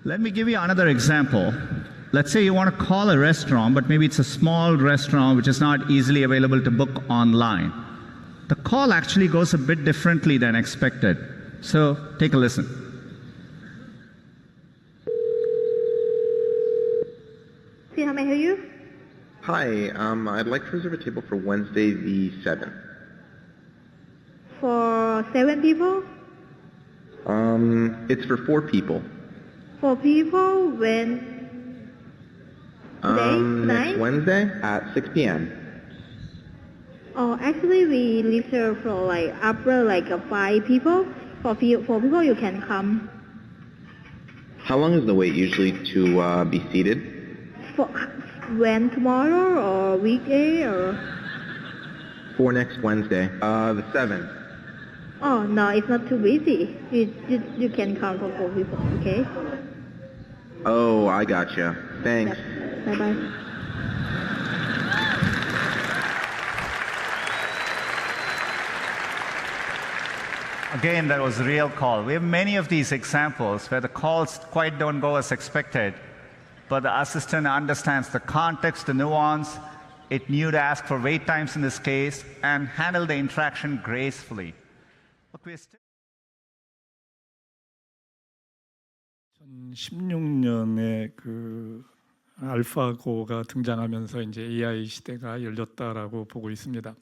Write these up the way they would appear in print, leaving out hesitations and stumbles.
Let me give you another example. Let's say you want to call a restaurant, but maybe it's a small restaurant which is not easily available to book online. The call actually goes a bit differently than expected. So take a listen. See, how may I help you? Hi, I'd like to reserve a table for Wednesday the 7th. For 7 people? It's for 4 people. 4 people when? Today? Next Tonight? Wednesday at 6 p.m. Oh, actually we reserve for like after like 5 people. For 4 people you can come. How long is the wait usually to be seated? For when, tomorrow or weekday or? For next Wednesday, the 7th. Oh no, it's not too busy. You can come for 4 people, okay? Oh, I gotcha. Thanks. Bye bye. Again, that was a real call. We have many of these examples where the calls quite don't go as expected, but the assistant understands the context, the nuance. It knew to ask for wait times in this case and handle the interaction gracefully. Look, we're still 2016년에 그 알파고가 등장하면서 이제 AI 시대가 열렸다라고 보고 있습니다.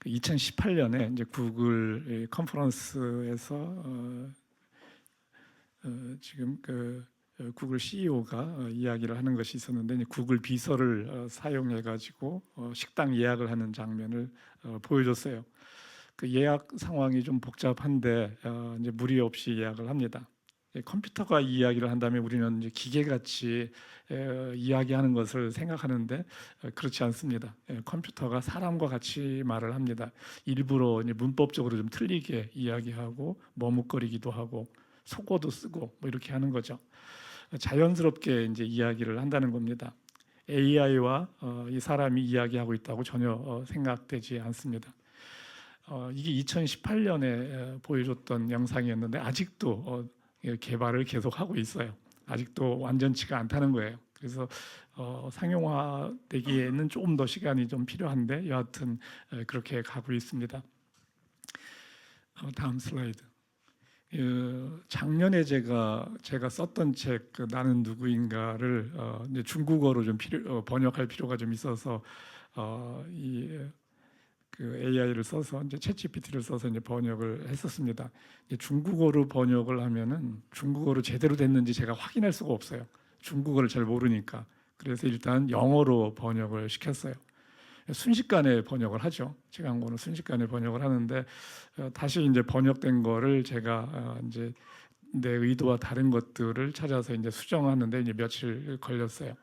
2018년에 이제 구글 컨퍼런스에서 지금 그 구글 CEO가 이야기를 하는 것이 있었는데 이제 구글 비서를 사용해 가지고 식당 예약을 하는 장면을 보여줬어요. 그 예약 상황이 좀 복잡한데 이제 무리 없이 예약을 합니다. 컴퓨터가 이야기를 한다면 우리는 이제 기계같이 이야기하는 것을 생각하는데 그렇지 않습니다. 컴퓨터가 사람과 같이 말을 합니다. 일부러 이제 문법적으로 좀 틀리게 이야기하고 머뭇거리기도 하고 속어도 쓰고 뭐 이렇게 하는 거죠. 자연스럽게 이제 이야기를 한다는 겁니다. AI와 이 사람이 이야기하고 있다고 전혀 생각되지 않습니다. 이게 2018년에 보여줬던 영상이었는데 아직도 개발을 계속하고 있어요. 아직도 완전치가 않다는 거예요. 그래서 상용화되기에는 조금 더 시간이 좀 필요한데 여하튼 그렇게 가고 있습니다. 다음 슬라이드. 작년에 제가 썼던 책 나는 누구인가를 이제 중국어로 좀 번역할 필요가 좀 있어서 그 AI를 써서 이제 챗GPT를 써서 이제 번역을 했었습니다. 이제 중국어로 번역을 하면은 중국어로 제대로 됐는지 제가 확인할 수가 없어요. 중국어를 잘 모르니까. 그래서 일단 영어로 번역을 시켰어요. 순식간에 번역을 하죠. 제가 한 거는 순식간에 번역을 하는데 다시 이제 번역된 거를 제가 이제 내 의도와 다른 것들을 찾아서 이제 수정하는데 이제 며칠 걸렸어요.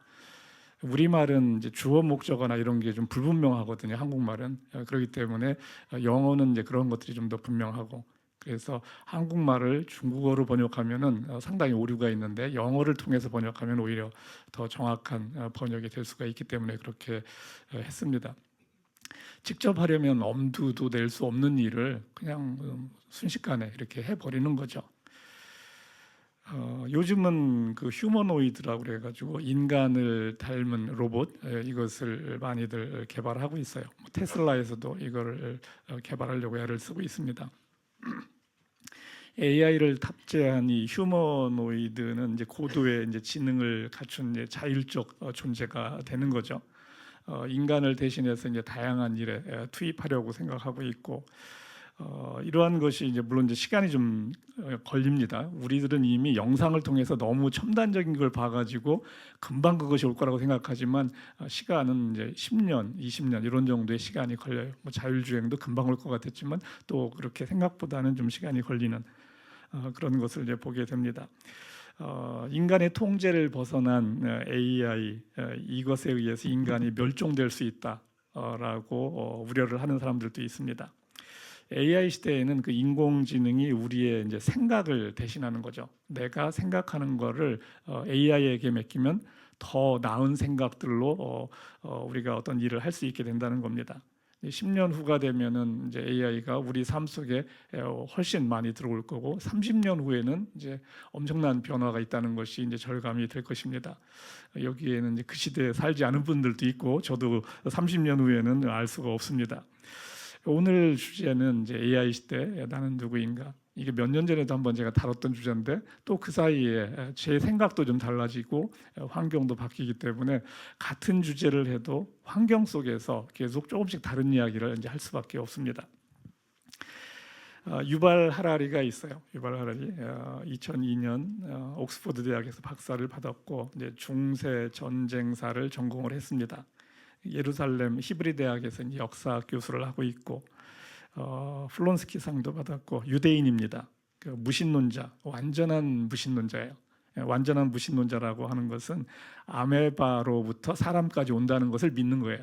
우리말은 이제 주어 목적어나 이런 게 좀 불분명하거든요. 한국말은 그렇기 때문에 영어는 이제 그런 것들이 좀 더 분명하고 그래서 한국말을 중국어로 번역하면은 상당히 오류가 있는데 영어를 통해서 번역하면 오히려 더 정확한 번역이 될 수가 있기 때문에 그렇게 했습니다. 직접 하려면 엄두도 낼 수 없는 일을 그냥 순식간에 이렇게 해버리는 거죠. 요즘은 그 휴머노이드라고 그래가지고 인간을 닮은 로봇 이것을 많이들 개발하고 있어요. 테슬라에서도 이거를 개발하려고 애를 쓰고 있습니다. AI를 탑재한 이 휴머노이드는 이제 고도의 이제 지능을 갖춘 이제 자율적 존재가 되는 거죠. 인간을 대신해서 이제 다양한 일에 투입하려고 생각하고 있고. 이러한 것이 이제 물론 이제 시간이 좀 걸립니다. 우리들은 이미 영상을 통해서 너무 첨단적인 걸 봐가지고 금방 그것이 올 거라고 생각하지만 시간은 이제 10년, 20년 이런 정도의 시간이 걸려요. 뭐 자율주행도 금방 올 것 같았지만 또 그렇게 생각보다는 좀 시간이 걸리는 그런 것을 이제 보게 됩니다. 인간의 통제를 벗어난 AI 이것에 의해서 인간이 멸종될 수 있다라고 우려를 하는 사람들도 있습니다. AI 시대에는 그 인공지능이 우리의 이제 생각을 대신하는 거죠. 내가 생각하는 거를 AI에게 맡기면 더 나은 생각들로 우리가 어떤 일을 할 수 있게 된다는 겁니다. 10년 후가 되면은 이제 AI가 우리 삶 속에 훨씬 많이 들어올 거고 30년 후에는 이제 엄청난 변화가 있다는 것이 이제 절감이 될 것입니다. 여기에는 이제 그 시대에 살지 않은 분들도 있고 저도 30년 후에는 알 수가 없습니다. 오늘 주제는 이제 AI 시대 나는 누구인가. 이게 몇 년 전에도 한번 제가 다뤘던 주제인데 또 그 사이에 제 생각도 좀 달라지고 환경도 바뀌기 때문에 같은 주제를 해도 환경 속에서 계속 조금씩 다른 이야기를 이제 할 수밖에 없습니다. 유발 하라리가 있어요. 유발 하라리 2002년 옥스퍼드 대학에서 박사를 받았고 이제 중세 전쟁사를 전공을 했습니다. 예루살렘 히브리 대학에서 역사 교수를 하고 있고 플론스키상도 받았고 유대인입니다. 그 무신론자, 완전한 무신론자예요. 완전한 무신론자라고 하는 것은 아메바로부터 사람까지 온다는 것을 믿는 거예요.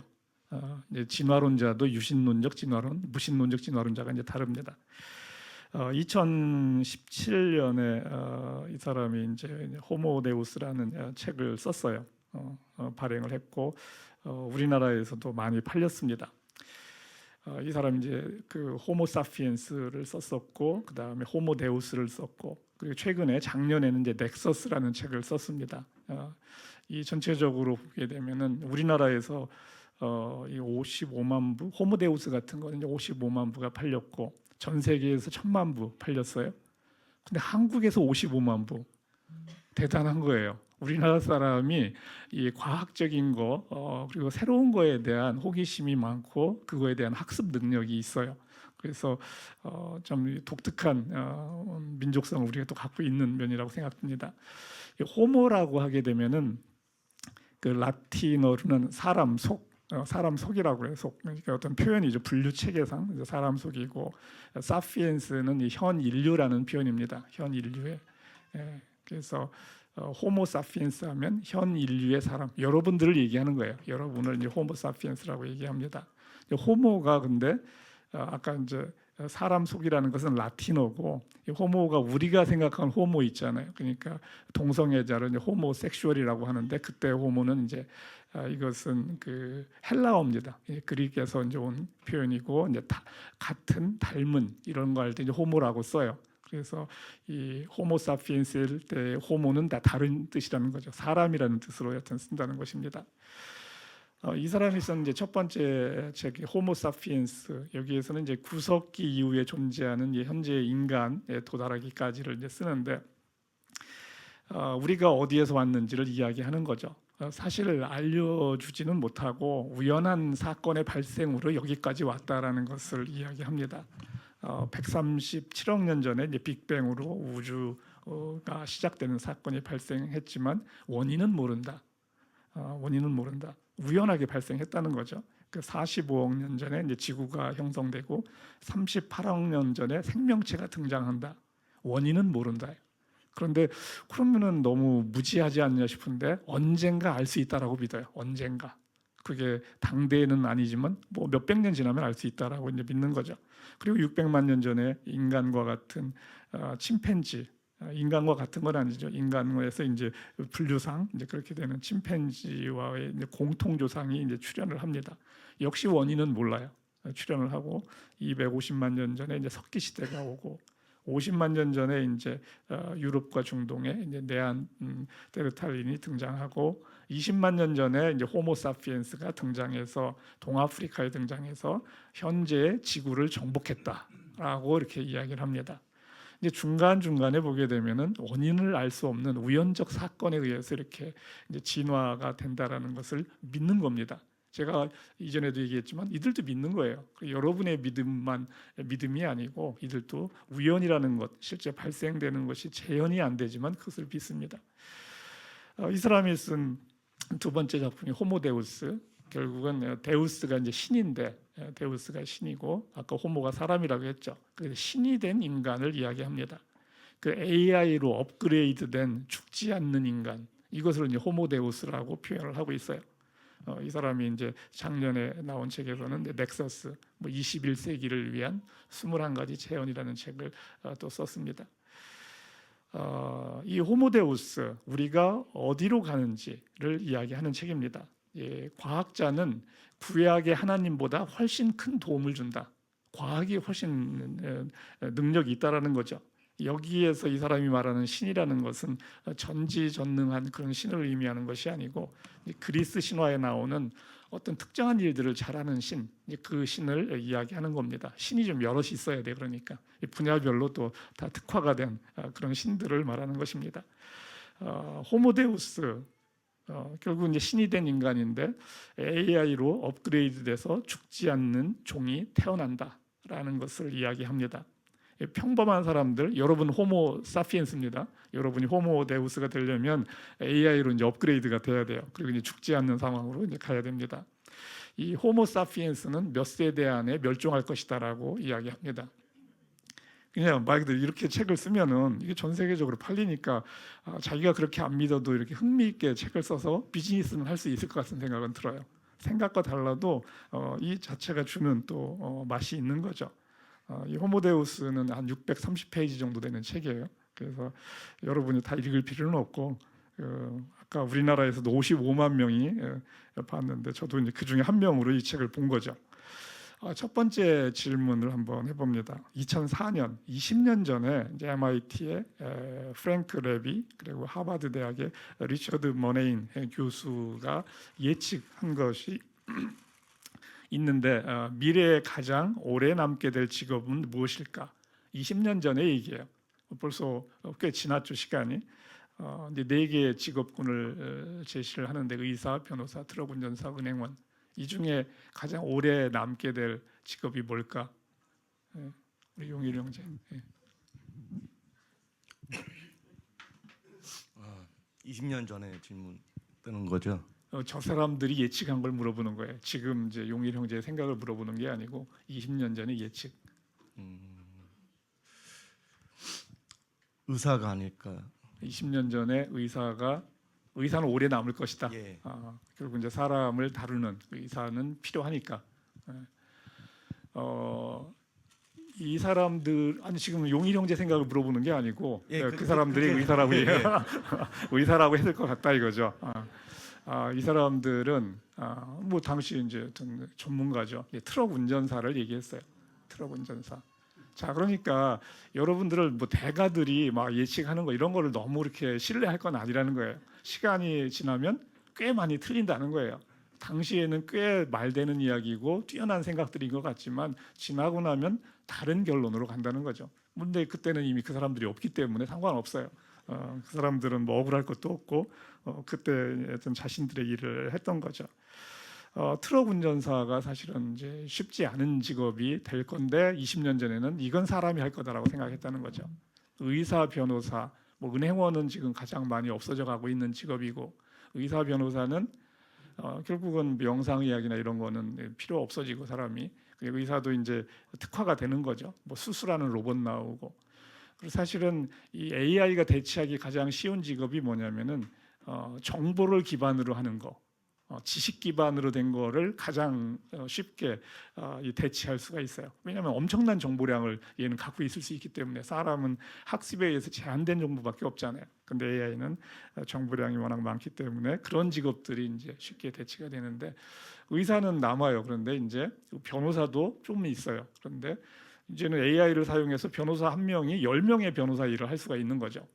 이제 진화론자도 유신론적 진화론, 무신론적 진화론자가 이제 다릅니다. 2017년에 이 사람이 이제 호모데우스라는 책을 썼어요. 발행을 했고 우리나라에서도 많이 팔렸습니다. 이 사람이 이제 그 호모사피엔스를 썼었고 그 다음에 호모데우스를 썼고 그리고 최근에 작년에는 이제 넥서스라는 책을 썼습니다. 이 전체적으로 보게 되면은 우리나라에서 이 55만 부 호모데우스 같은 거는 이제 55만 부가 팔렸고 전 세계에서 1000만 부 팔렸어요. 근데 한국에서 55만 부 대단한 거예요. 우리나라 사람이 이 과학적인 거 그리고 새로운 거에 대한 호기심이 많고 그거에 대한 학습 능력이 있어요. 그래서 좀 독특한 민족성을 우리가 또 갖고 있는 면이라고 생각됩니다. 호모라고 하게 되면은 그 라틴어로는 사람 속, 사람 속이라고 해요. 속. 그러니까 어떤 표현이죠. 분류 체계상 사람 속이고 사피엔스는 이 현 인류라는 표현입니다. 현 인류의. 그래서 호모 사피엔스 하면 현 인류의 사람, 여러분들을 얘기하는 거예요. 여러분을 이제 호모 사피엔스라고 얘기합니다. 호모가 근데 아까 이제 사람 속이라는 것은 라틴어고 호모가 우리가 생각하는 호모 있잖아요. 그러니까 동성애자를 이제 호모섹슈얼이라고 하는데 그때 호모는 이제 이것은 그 헬라어입니다. 그리스에서 이제 온 표현이고 이제 같은 닮은 이런 거 할 때 이제 호모라고 써요. 그래서 이 호모사피엔스일 때 호모는 다 다른 뜻이라는 거죠. 사람이라는 뜻으로 여튼 쓴다는 것입니다. 이 사람이 쓴 이제 첫 번째 책이 호모사피엔스 여기에서는 이제 구석기 이후에 존재하는 현재 인간에 도달하기까지를 이제 쓰는데 우리가 어디에서 왔는지를 이야기하는 거죠. 사실 알려주지는 못하고 우연한 사건의 발생으로 여기까지 왔다라는 것을 이야기합니다. 137억 년 전에 이제 빅뱅으로 우주가 시작되는 사건이 발생했지만 원인은 모른다. 원인은 모른다. 우연하게 발생했다는 거죠. 그 45억 년 전에 이제 지구가 형성되고 38억 년 전에 생명체가 등장한다. 원인은 모른다. 그런데 그러면은 너무 무지하지 않냐 싶은데 언젠가 알 수 있다라고 믿어요. 언젠가. 그게 당대에는 아니지만 뭐 몇백 년 지나면 알 수 있다라고 이제 믿는 거죠. 그리고 600만 년 전에 인간과 같은 침팬지, 인간과 같은 건 아니죠. 인간에서 이제 분류상 이제 그렇게 되는 침팬지와의 이제 공통 조상이 이제 출현을 합니다. 역시 원인은 몰라요. 출현을 하고 250만 년 전에 이제 석기 시대가 오고 50만 년 전에 이제 유럽과 중동에 이제 네안데르탈린이 등장하고 20만 년 전에 이제 호모사피엔스가 등장해서 동아프리카에 등장해서 현재 지구를 정복했다라고 이렇게 이야기를 합니다. 이제 중간 중간에 보게 되면은 원인을 알 수 없는 우연적 사건에 의해서 이렇게 이제 진화가 된다라는 것을 믿는 겁니다. 제가 이전에도 얘기했지만 이들도 믿는 거예요. 여러분의 믿음이 아니고 이들도 우연이라는 것, 실제 발생되는 것이 재현이 안 되지만 그것을 믿습니다. 이 사람이 쓴 두 번째 작품이 호모데우스. 결국은 데우스가 이제 신인데 데우스가 신이고 아까 호모가 사람이라고 했죠. 그래서 신이 된 인간을 이야기합니다. 그 AI로 업그레이드된 죽지 않는 인간 이것을 이제 호모데우스라고 표현을 하고 있어요. 이 사람이 이제 작년에 나온 책에서는 넥서스, 21세기를 위한 21가지 재현이라는 책을 또 썼습니다. 이 호모데우스, 우리가 어디로 가는지를 이야기하는 책입니다. 예, 과학자는 구약의 하나님보다 훨씬 큰 도움을 준다. 과학이 훨씬 능력이 있다라는 거죠. 여기에서 이 사람이 말하는 신이라는 것은 전지전능한 그런 신을 의미하는 것이 아니고 그리스 신화에 나오는 어떤 특정한 일들을 잘하는 신, 그 신을 이야기하는 겁니다. 신이 좀 여럿이 있어야 돼. 그러니까 분야별로 또 다 특화가 된 그런 신들을 말하는 것입니다. 호모데우스, 결국 이제 신이 된 인간인데 AI로 업그레이드돼서 죽지 않는 종이 태어난다라는 것을 이야기합니다. 평범한 사람들, 여러분 호모 사피엔스입니다. 여러분이 호모데우스가 되려면 AI로 이제 업그레이드가 돼야 돼요. 그리고 이제 죽지 않는 상황으로 이제 가야 됩니다. 이 호모 사피엔스는 몇 세대 안에 멸종할 것이다라고 이야기합니다. 그냥 말 그대로 이렇게 책을 쓰면은 이게 전 세계적으로 팔리니까 자기가 그렇게 안 믿어도 이렇게 흥미있게 책을 써서 비즈니스는 할 수 있을 것 같은 생각은 들어요. 생각과 달라도 이 자체가 주는 또 맛이 있는 거죠. 이 호모데우스는 한 630페이지 정도 되는 책이에요. 그래서 여러분이 다 읽을 필요는 없고 아까 우리나라에서도 55만 명이 봤는데 저도 이제 그 중에 한 명으로 이 책을 본 거죠. 첫 번째 질문을 한번 해봅니다. 2004년, 20년 전에 이제 MIT의 프랭크 레비 그리고 하버드 대학의 리처드 머네인 교수가 예측한 것이 있는데 미래에 가장 오래 남게 될 직업은 무엇일까? 20년 전의 얘기예요. 벌써 꽤 지났죠 시간이. 이제 4개의 직업군을 제시를 하는데 의사, 변호사, 트럭 운전사, 은행원. 이 중에 가장 오래 남게 될 직업이 뭘까? 우리 용일 형제. 20년 전에 질문 뜨는 거죠. 저 사람들이 예측한 걸 물어보는 거예요. 지금 이제 용일 형제의 생각을 물어보는 게 아니고 20년 전의 예측. 의사가 아닐까. 20년 전에 의사는 오래 남을 것이다. 예. 결국 이제 사람을 다루는 의사는 필요하니까. 이 사람들 아니 지금 용일 형제 생각을 물어보는 게 아니고 그 사람들이 의사라고 의사라고 했을 것 같다 이거죠. 이 사람들은 뭐 당시 이제 어떤 전문가죠. 트럭 운전사를 얘기했어요. 트럭 운전사. 자, 그러니까 여러분들을 뭐 대가들이 막 예측하는 거 이런 거를 너무 이렇게 신뢰할 건 아니라는 거예요. 시간이 지나면 꽤 많이 틀린다는 거예요. 당시에는 꽤 말되는 이야기고 뛰어난 생각들인 것 같지만 지나고 나면 다른 결론으로 간다는 거죠. 근데 그때는 이미 그 사람들이 없기 때문에 상관없어요. 그 사람들은 뭐 억울할 것도 없고 그때 어떤 자신들의 일을 했던 거죠. 트럭 운전사가 사실은 이제 쉽지 않은 직업이 될 건데 20년 전에는 이건 사람이 할 거다라고 생각했다는 거죠. 의사, 변호사, 뭐 은행원은 지금 가장 많이 없어져 가고 있는 직업이고 의사, 변호사는 결국은 명상의학이나 이런 거는 필요 없어지고 사람이 그리고 의사도 이제 특화가 되는 거죠. 뭐 수술하는 로봇 나오고 그리고 사실은 이 AI가 대체하기 가장 쉬운 직업이 뭐냐면은 정보를 기반으로 하는 거. 지식 기반으로 된 거를 가장 쉽게 대체할 수가 있어요. 왜냐하면 엄청난 정보량을 얘는 갖고 있을 수 있기 때문에 사람은 학습에 의해서 제한된 정보밖에 없잖아요. 근데 AI는 정보량이 워낙 많기 때문에 그런 직업들이 이제 쉽게 대체가 되는데 의사는 남아요. 그런데 이제 변호사도 좀 있어요. 그런데 이제는 AI를 사용해서 변호사 한 명이 10명의 변호사 일을 할 수가 있는 거죠.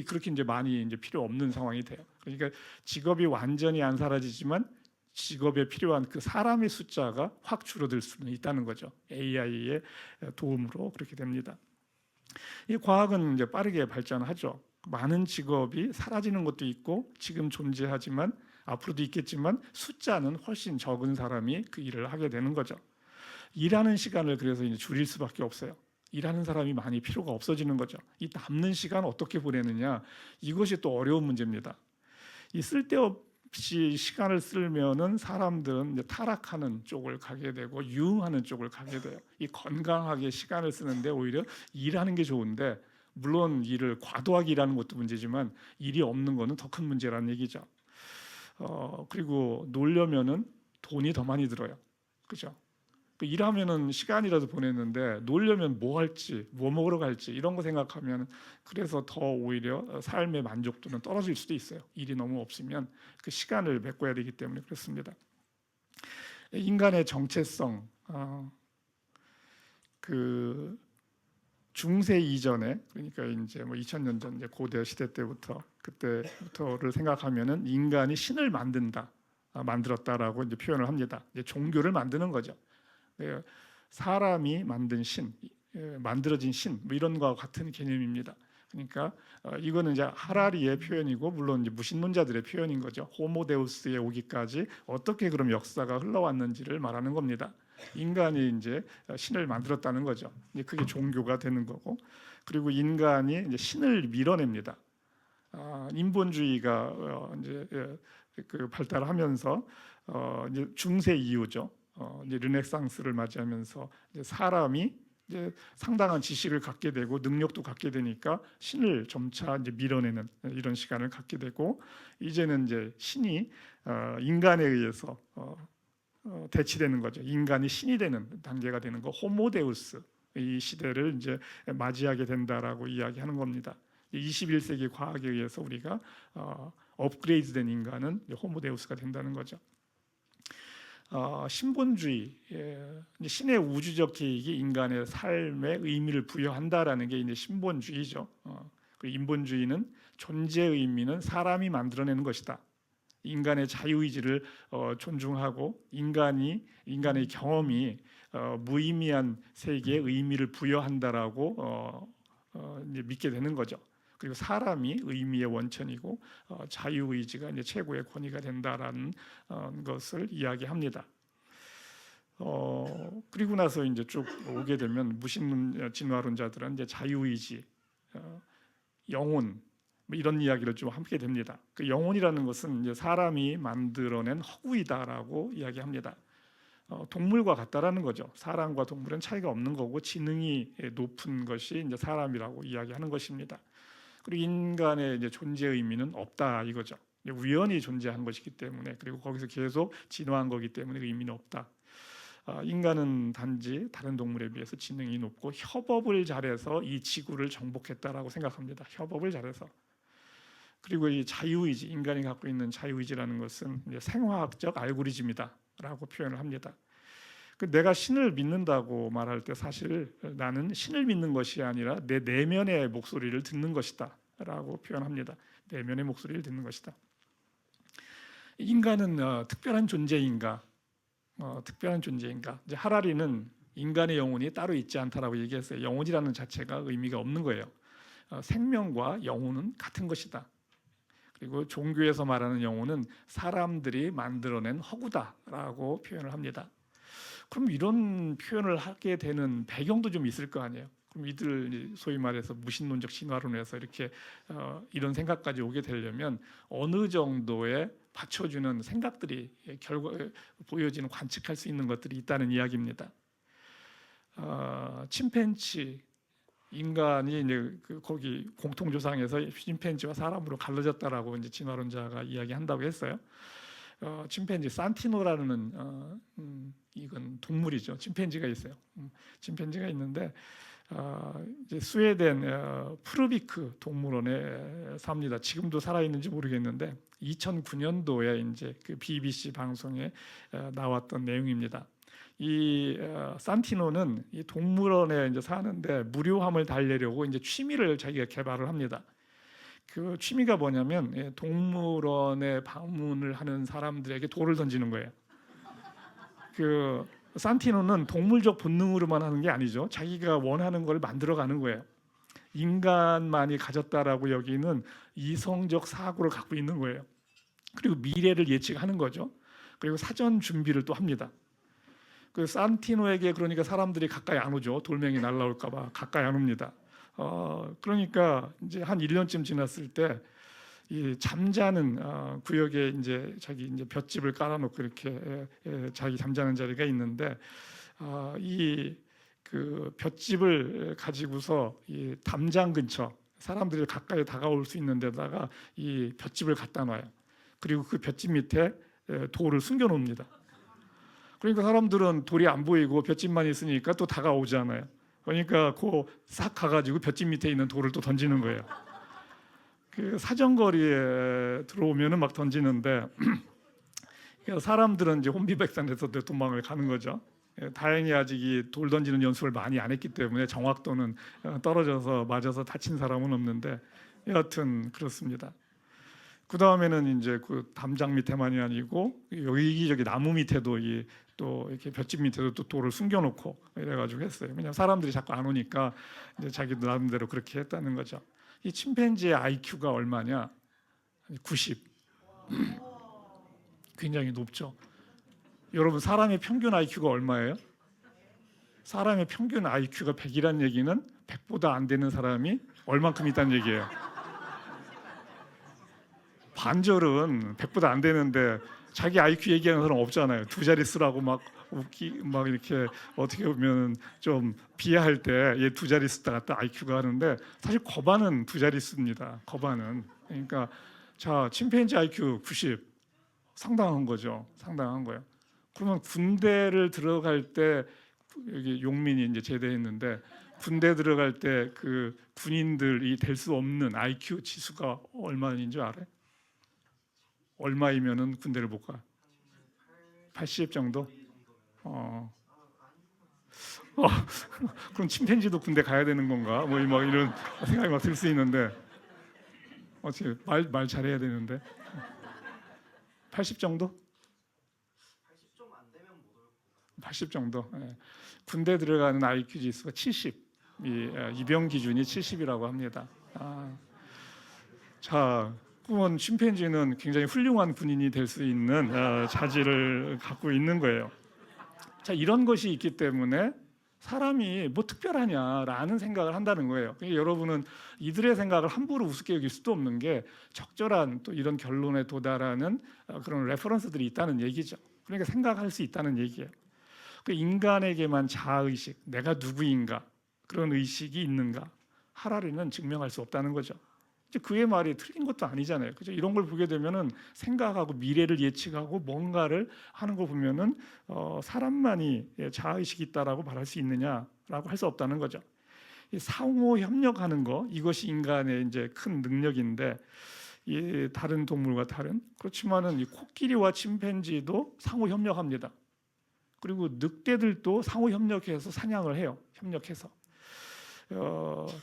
그렇게 이제 많이 이제 필요 없는 상황이 돼요. 그러니까 직업이 완전히 안 사라지지만 직업에 필요한 그 사람의 숫자가 확 줄어들 수는 있다는 거죠. AI의 도움으로 그렇게 됩니다. 이 과학은 이제 빠르게 발전하죠. 많은 직업이 사라지는 것도 있고 지금 존재하지만 앞으로도 있겠지만 숫자는 훨씬 적은 사람이 그 일을 하게 되는 거죠. 일하는 시간을 그래서 이제 줄일 수밖에 없어요. 일하는 사람이 많이 필요가 없어지는 거죠. 이 남는 시간 어떻게 보내느냐 이것이 또 어려운 문제입니다. 이 쓸데없이 시간을 쓰면은 사람들은 이제 타락하는 쪽을 가게 되고 유흥하는 쪽을 가게 돼요. 이 건강하게 시간을 쓰는데 오히려 일하는 게 좋은데 물론 일을 과도하게 일하는 것도 문제지만 일이 없는 거는 더 큰 문제라는 얘기죠. 그리고 놀려면은 돈이 더 많이 들어요. 그죠? 그 일하면은 시간이라도 보냈는데 놀려면 뭐 할지, 뭐 먹으러 갈지 이런 거 생각하면 그래서 더 오히려 삶의 만족도는 떨어질 수도 있어요. 일이 너무 없으면 그 시간을 메꿔야 되기 때문에 그렇습니다. 인간의 정체성, 그 중세 이전에, 그러니까 이제 뭐 2000년 전 이제 고대 시대 때부터 그때부터를 생각하면은 인간이 신을 만들었다라고 이제 표현을 합니다. 이제 종교를 만드는 거죠. 사람이 만든 신, 만들어진 신, 뭐 이런 거와 같은 개념입니다. 그러니까 이거는 이제 하라리의 표현이고 물론 이제 무신론자들의 표현인 거죠. 호모데우스에 오기까지 어떻게 그럼 역사가 흘러왔는지를 말하는 겁니다. 인간이 이제 신을 만들었다는 거죠. 이제 그게 종교가 되는 거고, 그리고 인간이 이제 신을 밀어냅니다. 인본주의가 이제 그 발달하면서 이제 중세 이후죠. 이제 르네상스를 맞이하면서 이제 사람이 이제 상당한 지식을 갖게 되고 능력도 갖게 되니까 신을 점차 이제 밀어내는 이런 시간을 갖게 되고, 이제는 이제 신이 인간에 의해서 대치되는 거죠. 인간이 신이 되는 단계가 되는 거, 호모데우스, 이 시대를 이제 맞이하게 된다라고 이야기하는 겁니다. 21세기 과학에 의해서 우리가 업그레이드된 인간은 호모데우스가 된다는 거죠. 신본주의, 신의 우주적 계획이 인간의 삶에 의미를 부여한다라는 게 이제 신본주의죠. 그 인본주의는 존재의 의미는 사람이 만들어내는 것이다. 인간의 자유의지를 존중하고 인간의 경험이 무의미한 세계에 의미를 부여한다라고 이제 믿게 되는 거죠. 그리고 사람이 의미의 원천이고 자유의지가 이제 최고의 권위가 된다라는 것을 이야기합니다. 그리고 나서 이제 쭉 오게 되면 무신 진화론자들은 이제 자유의지, 영혼 뭐 이런 이야기를 좀 함께 됩니다. 그 영혼이라는 것은 이제 사람이 만들어낸 허구이다라고 이야기합니다. 동물과 같다라는 거죠. 사람과 동물은 차이가 없는 거고 지능이 높은 것이 이제 사람이라고 이야기하는 것입니다. 그리고 인간의 이제 존재 의미는 없다 이거죠. 우연히 존재한 것이기 때문에, 그리고 거기서 계속 진화한 거기 때문에 의미는 없다. 인간은 단지 다른 동물에 비해서 지능이 높고 협업을 잘해서 이 지구를 정복했다라고 생각합니다. 협업을 잘해서. 그리고 이 자유의지, 인간이 갖고 있는 자유의지라는 것은 이제 생화학적 알고리즘이다라고 표현을 합니다. 내가 신을 믿는다고 말할 때 사실 나는 신을 믿는 것이 아니라 내 내면의 목소리를 듣는 것이다라고 표현합니다. 내면의 목소리를 듣는 것이다. 인간은 특별한 존재인가? 특별한 존재인가? 이제 하라리는 인간의 영혼이 따로 있지 않다라고 얘기했어요. 영혼이라는 자체가 의미가 없는 거예요. 생명과 영혼은 같은 것이다. 그리고 종교에서 말하는 영혼은 사람들이 만들어낸 허구다라고 표현을 합니다. 그럼 이런 표현을 하게 되는 배경도 좀 있을 거 아니에요. 그럼 이들 소위 말해서 무신론적 진화론에서 이렇게 이런 생각까지 오게 되려면 어느 정도의 받쳐주는 생각들이 보여지는, 관측할 수 있는 것들이 있다는 이야기입니다. 침팬지, 인간이 이제 거기 공통조상에서 침팬지와 사람으로 갈라졌다라고 이제 진화론자가 이야기한다고 했어요. 침팬지 산티노라는 이건 동물이죠. 침팬지가 있어요. 침팬지가 있는데 이제 스웨덴 푸르비크 동물원에 삽니다. 지금도 살아 있는지 모르겠는데 2009년도에 이제 그 BBC 방송에 나왔던 내용입니다. 이 산티노는 이 동물원에 이제 사는데 무료함을 달래려고 이제 취미를 자기가 개발을 합니다. 그 취미가 뭐냐면 동물원에 방문을 하는 사람들에게 돌을 던지는 거예요. 그 산티노는 동물적 본능으로만 하는 게 아니죠. 자기가 원하는 걸 만들어가는 거예요. 인간만이 가졌다라고 여기는 이성적 사고를 갖고 있는 거예요. 그리고 미래를 예측하는 거죠. 그리고 사전 준비를 또 합니다. 그 산티노에게 그러니까 사람들이 가까이 안 오죠. 돌멩이 날라올까 봐 가까이 안 옵니다. 그러니까 이제 한 1년쯤 지났을 때 이 잠자는 구역에 이제 자기 이제 볏집을 깔아놓고 이렇게 자기 잠자는 자리가 있는데 이 그 볏집을 가지고서 이 담장 근처 사람들이 가까이 다가올 수 있는 데다가 이 볏집을 갖다 놔요. 그리고 그 볏집 밑에 돌을 숨겨놓습니다. 그러니까 사람들은 돌이 안 보이고 볏짚만 있으니까 또 다가오잖아요. 그러니까 싹 가가지고 볏짚 밑에 있는 돌을 또 던지는 거예요. 그 사정거리에 들어오면은 막 던지는데 사람들은 이제 혼비백산해서 도망을 가는 거죠. 다행히 아직 이 돌 던지는 연습을 많이 안 했기 때문에 정확도는 떨어져서 맞아서 다친 사람은 없는데 여하튼 그렇습니다. 그 다음에는 이제 그 담장 밑에만이 아니고 여기저기 나무 밑에도 또 이렇게 볏짚 밑에도 또 돌을 숨겨놓고 이래가지고 했어요. 왜냐하면 사람들이 자꾸 안 오니까 이제 자기도 나름대로 그렇게 했다는 거죠. 이 침팬지의 IQ가 얼마냐? 90. 굉장히 높죠. 여러분 사람의 평균 IQ가 얼마예요? 사람의 평균 IQ가 100이란 얘기는 100보다 안 되는 사람이 얼만큼 있다는 얘기예요. 반절은 100보다 안 되는데 자기 IQ 얘기하는 사람 없잖아요. 두 자릿수라고 막 이렇게 어떻게 보면 좀 비하할 때 얘 두 자릿수다 같다 IQ가 하는데 사실 거반은 두 자릿수입니다. 거반은. 그러니까 자 침팬지 IQ 90 상당한 거죠. 상당한 거예요. 그러면 군대를 들어갈 때 여기 용민이 이제 제대했는데 군대 들어갈 때 그 군인들이 될 수 없는 IQ 지수가 얼마인 줄 알아요? 얼마이면은 군대를 못 가? 80 정도? 그럼 침팬지도 군대 가야 되는 건가? 뭐 이런 생각이 막 들 수 있는데 어떻게 말 잘해야 되는데 80 정도? 80 정도. 예. 군대 들어가는 IQ 지수가 70. 입영 기준이 70이라고 합니다. 자, 그러면 침팬지는 굉장히 훌륭한 군인이 될 수 있는 자질을 갖고 있는 거예요. 자, 이런 것이 있기 때문에 사람이 뭐 특별하냐라는 생각을 한다는 거예요. 그러니까 여러분은 이들의 생각을 함부로 우습게 여길 수도 없는 게 적절한 또 이런 결론에 도달하는 그런 레퍼런스들이 있다는 얘기죠. 그러니까 생각할 수 있다는 얘기예요. 그 인간에게만 자아의식, 내가 누구인가 그런 의식이 있는가? 하라리는 증명할 수 없다는 거죠. 이제 그의 말이 틀린 것도 아니잖아요. 그죠? 이런 걸 보게 되면은 생각하고 미래를 예측하고 뭔가를 하는 거 보면은 사람만이 자아의식이 있다라고 말할 수 있느냐라고 할 수 없다는 거죠. 이 상호 협력하는 거 이것이 인간의 이제 큰 능력인데 이 다른 동물과 다른 그렇지만은 이 코끼리와 침팬지도 상호 협력합니다. 그리고 늑대들도 상호 협력해서 사냥을 해요. 협력해서.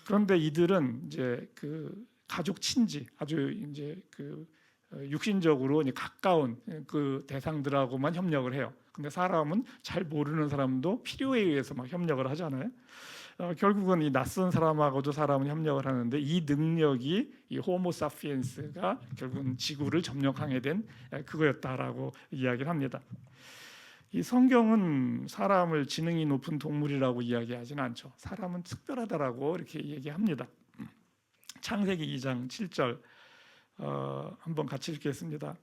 그런데 이들은 이제 그 가족 친지 아주 이제 그 육신적으로 이제 가까운 그 대상들하고만 협력을 해요. 근데 사람은 잘 모르는 사람도 필요에 의해서 막 협력을 하잖아요. 결국은 이 낯선 사람하고도 사람은 협력을 하는데 이 능력이 이 호모 사피엔스가 결국은 지구를 점령하게 된 그거였다라고 이야기를 합니다. 이 성경은 사람을 지능이 높은 동물이라고 이야기하지는 않죠. 사람은 특별하다라고 이렇게 얘기합니다. 창세기 2장 7절 한번 같이 읽겠습니다.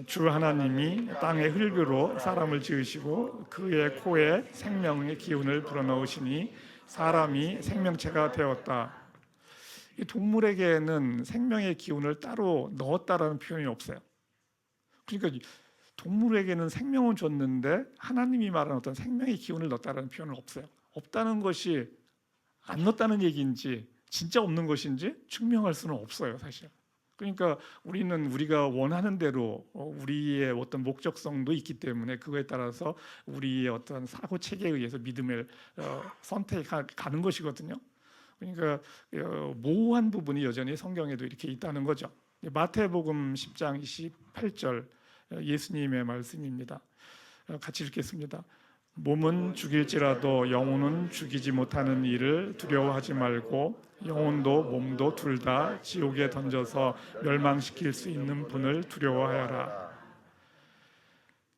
주 하나님이 땅의 흙으로 사람을 지으시고 그의 코에 생명의 기운을 불어넣으시니 사람이 생명체가 되었다. 이 동물에게는 생명의 기운을 따로 넣었다라는 표현이 없어요. 그러니까 동물에게는 생명은 줬는데 하나님이 말하는 어떤 생명의 기운을 넣었다라는 표현은 없어요. 없다는 것이 안 넣었다는 얘기인지 진짜 없는 것인지 증명할 수는 없어요, 사실. 그러니까 우리는 우리가 원하는 대로 우리의 어떤 목적성도 있기 때문에 그거에 따라서 우리의 어떤 사고 체계에 의해서 믿음을 선택하는 것이거든요. 그러니까 모호한 부분이 여전히 성경에도 이렇게 있다는 거죠. 마태복음 10장 28절 예수님의 말씀입니다. 같이 읽겠습니다. 몸은 죽일지라도 영혼은 죽이지 못하는 일을 두려워하지 말고 영혼도 몸도 둘 다 지옥에 던져서 멸망시킬 수 있는 분을 두려워하여라.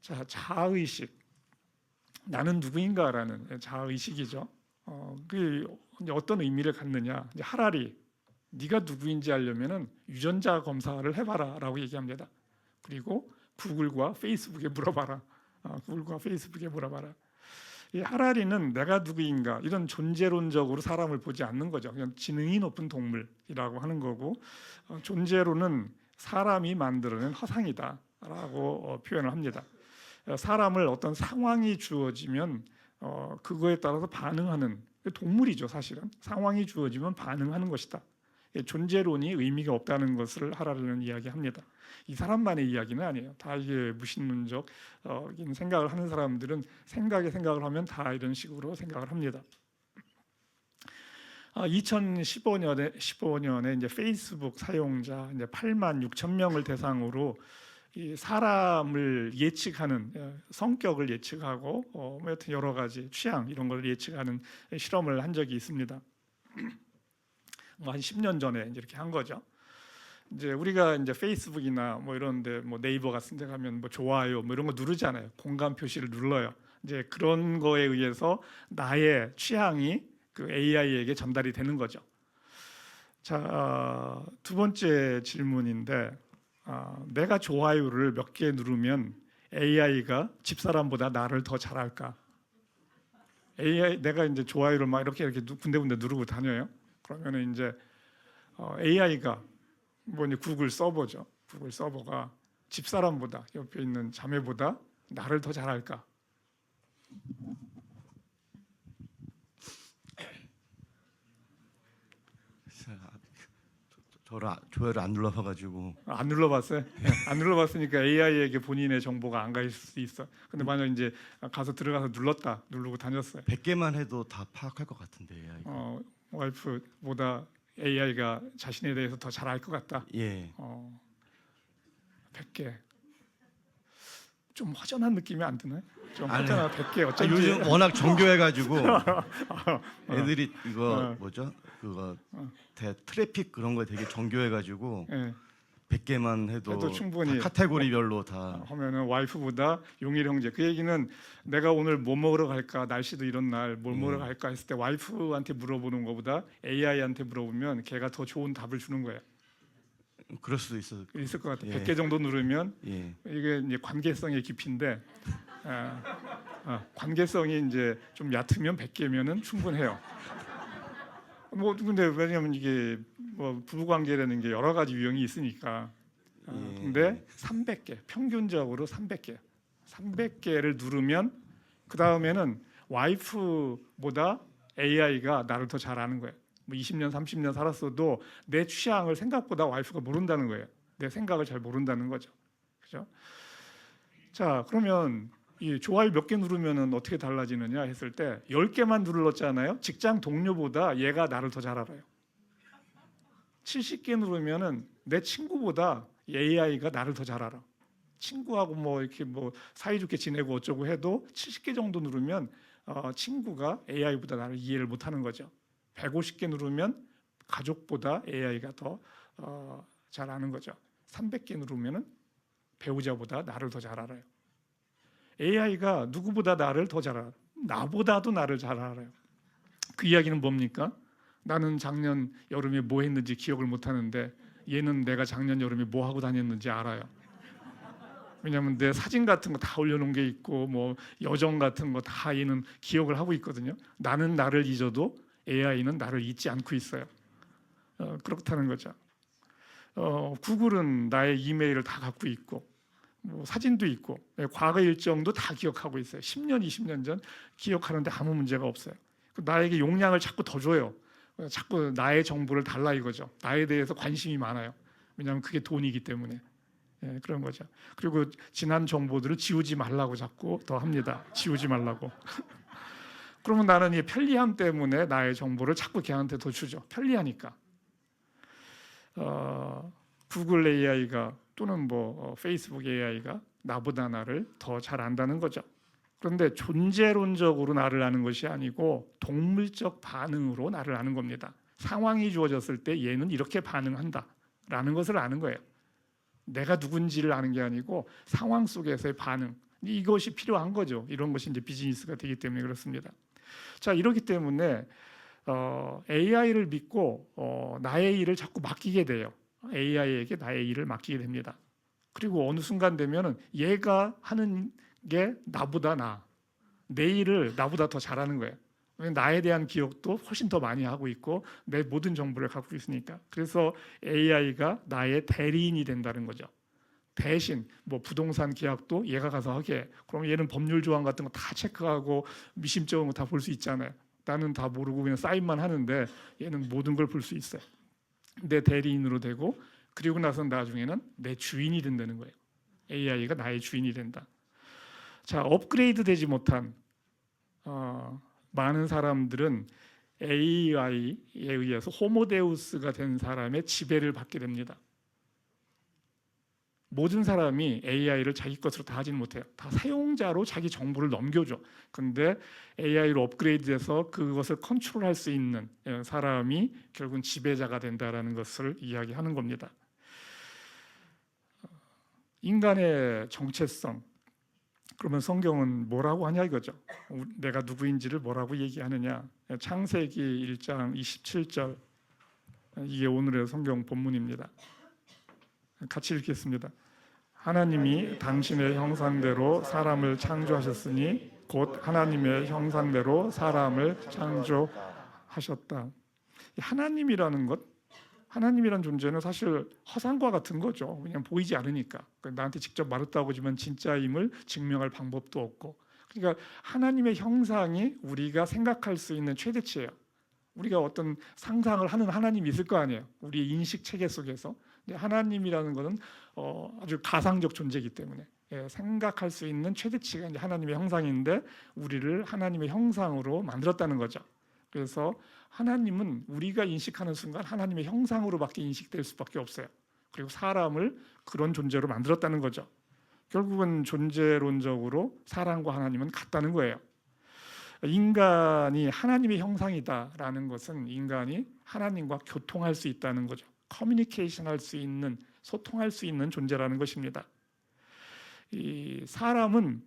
자, 자아의식, 나는 누구인가라는 자아의식이죠. 그 어떤 의미를 갖느냐? 이제 하라리, 네가 누구인지 알려면은 유전자 검사를 해봐라라고 얘기합니다. 그리고 구글과 페이스북에 물어봐라. 구글과 페이스북에 물어봐라. 이 하라리는 내가 누구인가 이런 존재론적으로 사람을 보지 않는 거죠. 그냥 지능이 높은 동물이라고 하는 거고 존재로는 사람이 만들어낸 허상이다라고 표현을 합니다. 사람을 어떤 상황이 주어지면 그거에 따라서 반응하는 동물이죠. 사실은 상황이 주어지면 반응하는 것이다. 존재론이 의미가 없다는 것을 하라는 이야기합니다. 이 사람만의 이야기는 아니에요. 다 이게 무신론적 생각을 하는 사람들은 생각을 하면 다 이런 식으로 생각을 합니다. 2015년에 이제 페이스북 사용자 이제 8만 6천 명을 대상으로 이 사람을 예측하는 성격을 예측하고 여튼 여러 가지 취향 이런 걸 예측하는 실험을 한 적이 있습니다. 한 10년 전에 이렇게 한 거죠. 이제 우리가 이제 페이스북이나 뭐 이런데 뭐 네이버 같은 데 가면 뭐 좋아요 뭐 이런 거 누르잖아요. 공감 표시를 눌러요. 이제 그런 거에 의해서 나의 취향이 그 AI에게 전달이 되는 거죠. 자, 두 번째 질문인데 내가 좋아요를 몇 개 누르면 AI가 집사람보다 나를 더 잘할까? AI 내가 이제 좋아요를 막 이렇게 군데군데 누르고 다녀요. 그러면은 이제 AI가 뭐 이제 구글 서버죠. 구글 서버가 집사람보다 옆에 있는 자매보다 나를 더 잘할까? 조회를 안 눌러봐가지고 안 눌러봤어요? 안 눌러봤으니까 AI에게 본인의 정보가 안 갈 수 있어. 근데 만약 이제 들어가서 누르고 다녔어요. 100개만 해도 다 파악할 것 같은데 AI가. 와이프보다 AI가 자신에 대해서 더 잘 알 것 같다. 예. 100개. 좀 허전한 느낌이 안 드나요? 좀 아니, 허전한 100개 어쩐지. 요즘 워낙 정교해가지고 애들이 이거 뭐죠? 그거 트래픽 그런 거 되게 정교해가지고 예. 100개만 해도 충분히 다 카테고리별로 다 하면은 와이프보다 용일 형제. 그 얘기는 내가 오늘 뭐 먹으러 갈까, 날씨도 이런 날 뭘 먹으러 갈까 했을 때 와이프한테 물어보는 것보다 AI한테 물어보면 걔가 더 좋은 답을 주는 거예요. 그럴 수도 있을 것 같아요. 예. 100개 정도 누르면 예. 이게 이제 관계성의 깊이인데 관계성이 이제 좀 얕으면 100개면은 충분해요. 뭐 근데 왜냐면 이게 뭐 부부 관계라는 게 여러 가지 유형이 있으니까. 근데 300개 평균적으로 300개를 누르면 그 다음에는 와이프보다 AI가 나를 더 잘 아는 거예요. 뭐 20년, 30년 살았어도 내 취향을 생각보다 와이프가 모른다는 거예요. 내 생각을 잘 모른다는 거죠. 그죠? 자, 그러면 이 좋아요 몇 개 누르면은 어떻게 달라지느냐 했을 때 10개만 눌렀잖아요. 직장 동료보다 얘가 나를 더 잘 알아요. 70개 누르면은 내 친구보다 AI가 나를 더 잘 알아. 친구하고 뭐 이렇게 뭐 사이좋게 지내고 어쩌고 해도 70개 정도 누르면 친구가 AI보다 나를 이해를 못하는 거죠. 150개 누르면 가족보다 AI가 더 잘 아는 거죠. 300개 누르면은 배우자보다 나를 더 잘 알아요. AI가 누구보다 나를 더 잘 알아요. 나보다도 나를 잘 알아요. 그 이야기는 뭡니까? 나는 작년 여름에 뭐 했는지 기억을 못 하는데 얘는 내가 작년 여름에 뭐 하고 다녔는지 알아요. 왜냐하면 내 사진 같은 거 다 올려놓은 게 있고 뭐 여정 같은 거 다 얘는 기억을 하고 있거든요. 나는 나를 잊어도 AI는 나를 잊지 않고 있어요. 그렇다는 거죠. 구글은 나의 이메일을 다 갖고 있고 뭐 사진도 있고 과거 일정도 다 기억하고 있어요. 10년, 20년 전 기억하는데 아무 문제가 없어요. 나에게 용량을 자꾸 더 줘요. 자꾸 나의 정보를 달라 이거죠. 나에 대해서 관심이 많아요. 왜냐하면 그게 돈이기 때문에. 그런 거죠. 그리고 지난 정보들을 지우지 말라고 자꾸 더 합니다. 지우지 말라고. 그러면 나는 이 편리함 때문에 나의 정보를 자꾸 걔한테 더 주죠. 편리하니까. 구글 AI가 또는 뭐 페이스북 AI가 나보다 나를 더 잘 안다는 거죠. 그런데 존재론적으로 나를 아는 것이 아니고 동물적 반응으로 나를 아는 겁니다. 상황이 주어졌을 때 얘는 이렇게 반응한다라는 것을 아는 거예요. 내가 누군지를 아는 게 아니고 상황 속에서의 반응, 이것이 필요한 거죠. 이런 것이 이제 비즈니스가 되기 때문에 그렇습니다. 자, 이렇기 때문에 AI를 믿고 나의 일을 자꾸 맡기게 돼요. AI에게 나의 일을 맡기게 됩니다. 그리고 어느 순간 되면은 얘가 하는 게 나보다 내 일을 나보다 더 잘하는 거예요. 나에 대한 기억도 훨씬 더 많이 하고 있고 내 모든 정보를 갖고 있으니까. 그래서 AI가 나의 대리인이 된다는 거죠. 대신 뭐 부동산 계약도 얘가 가서 하게. 그럼 얘는 법률 조항 같은 거 다 체크하고 미심쩍은 거 다 볼 수 있잖아요. 나는 다 모르고 그냥 사인만 하는데 얘는 모든 걸 볼 수 있어요. 내 대리인으로 되고, 그리고 나서 나중에는 내 주인이 된다는 거예요. AI가 나의 주인이 된다. 자, 업그레이드 되지 못한 많은 사람들은 AI에 의해서 호모데우스가 된 사람의 지배를 받게 됩니다. 모든 사람이 AI를 자기 것으로 다 하지는 못해요. 다 사용자로 자기 정보를 넘겨줘. 근데 AI로 업그레이드돼서 그것을 컨트롤할 수 있는 사람이 결국은 지배자가 된다라는 것을 이야기하는 겁니다. 인간의 정체성. 그러면 성경은 뭐라고 하냐 이거죠. 내가 누구인지를 뭐라고 얘기하느냐. 창세기 1장 27절. 이게 오늘의 성경 본문입니다. 같이 읽겠습니다. 하나님이 당신의 형상대로 사람을 창조하셨으니 곧 하나님의 형상대로 사람을 창조하셨다. 하나님이라는 것, 하나님이란 존재는 사실 허상과 같은 거죠. 그냥 보이지 않으니까. 나한테 직접 말했다고 하지만 진짜임을 증명할 방법도 없고. 그러니까 하나님의 형상이 우리가 생각할 수 있는 최대치예요. 우리가 어떤 상상을 하는 하나님이 있을 거 아니에요. 우리의 인식 체계 속에서. 근데 하나님이라는 것은 아주 가상적 존재이기 때문에 생각할 수 있는 최대치가 이제 하나님의 형상인데 우리를 하나님의 형상으로 만들었다는 거죠. 그래서 하나님은 우리가 인식하는 순간 하나님의 형상으로밖에 인식될 수밖에 없어요. 그리고 사람을 그런 존재로 만들었다는 거죠. 결국은 존재론적으로 사람과 하나님은 같다는 거예요. 인간이 하나님의 형상이다라는 것은 인간이 하나님과 교통할 수 있다는 거죠. 커뮤니케이션 할 수 있는, 소통할 수 있는 존재라는 것입니다. 이 사람은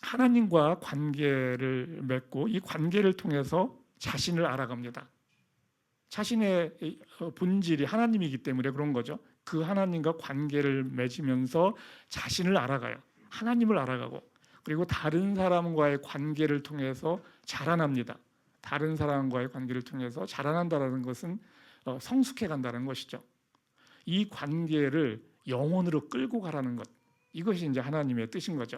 하나님과 관계를 맺고 이 관계를 통해서 자신을 알아갑니다. 자신의 본질이 하나님이기 때문에 그런 거죠. 그 하나님과 관계를 맺으면서 자신을 알아가요. 하나님을 알아가고, 그리고 다른 사람과의 관계를 통해서 자라납니다. 다른 사람과의 관계를 통해서 자라난다는 것은 성숙해 간다는 것이죠. 이 관계를 영혼으로 끌고 가라는 것, 이것이 이제 하나님의 뜻인 거죠.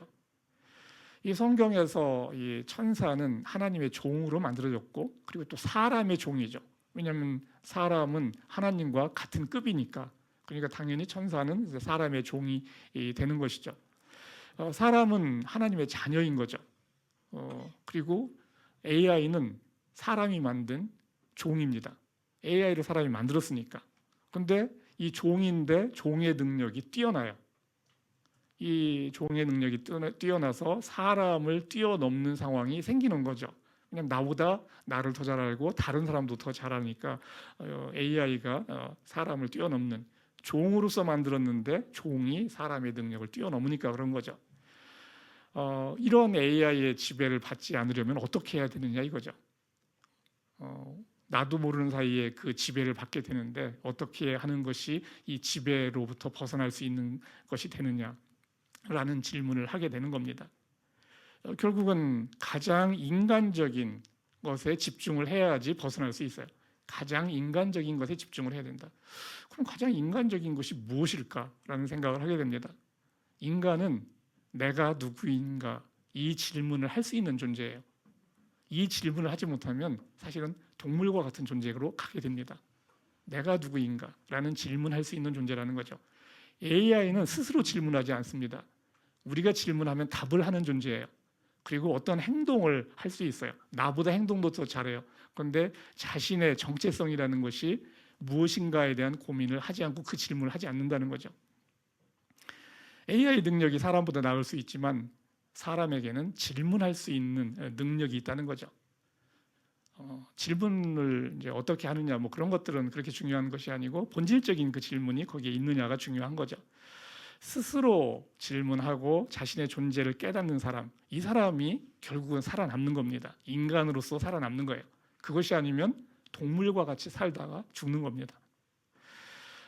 이 성경에서 이 천사는 하나님의 종으로 만들어졌고, 그리고 또 사람의 종이죠. 왜냐하면 사람은 하나님과 같은 급이니까. 그러니까 당연히 천사는 사람의 종이 되는 것이죠. 사람은 하나님의 자녀인 거죠. 그리고 AI는 사람이 만든 종입니다. AI를 사람이 만들었으니까. 근데 이 종인데 종의 능력이 뛰어나요. 이 종의 능력이 뛰어나서 사람을 뛰어넘는 상황이 생기는 거죠. 그냥 나보다 나를 더 잘 알고 다른 사람도 더 잘 아니까 AI가 사람을 뛰어넘는, 종으로서 만들었는데 종이 사람의 능력을 뛰어넘으니까 그런 거죠. 이런 AI의 지배를 받지 않으려면 어떻게 해야 되느냐 이거죠. 나도 모르는 사이에 그 지배를 받게 되는데 어떻게 하는 것이 이 지배로부터 벗어날 수 있는 것이 되느냐라는 질문을 하게 되는 겁니다. 결국은 가장 인간적인 것에 집중을 해야지 벗어날 수 있어요. 가장 인간적인 것에 집중을 해야 된다. 그럼 가장 인간적인 것이 무엇일까라는 생각을 하게 됩니다. 인간은 내가 누구인가 이 질문을 할 수 있는 존재예요. 이 질문을 하지 못하면 사실은 동물과 같은 존재로 가게 됩니다. 내가 누구인가라는 질문할 수 있는 존재라는 거죠. AI는 스스로 질문하지 않습니다. 우리가 질문하면 답을 하는 존재예요. 그리고 어떤 행동을 할 수 있어요. 나보다 행동도 더 잘해요. 그런데 자신의 정체성이라는 것이 무엇인가에 대한 고민을 하지 않고 그 질문을 하지 않는다는 거죠. AI 능력이 사람보다 나을 수 있지만 사람에게는 질문할 수 있는 능력이 있다는 거죠. 질문을 이제 어떻게 하느냐 뭐 그런 것들은 그렇게 중요한 것이 아니고 본질적인 그 질문이 거기에 있느냐가 중요한 거죠. 스스로 질문하고 자신의 존재를 깨닫는 사람, 이 사람이 결국은 살아남는 겁니다. 인간으로서 살아남는 거예요. 그것이 아니면 동물과 같이 살다가 죽는 겁니다.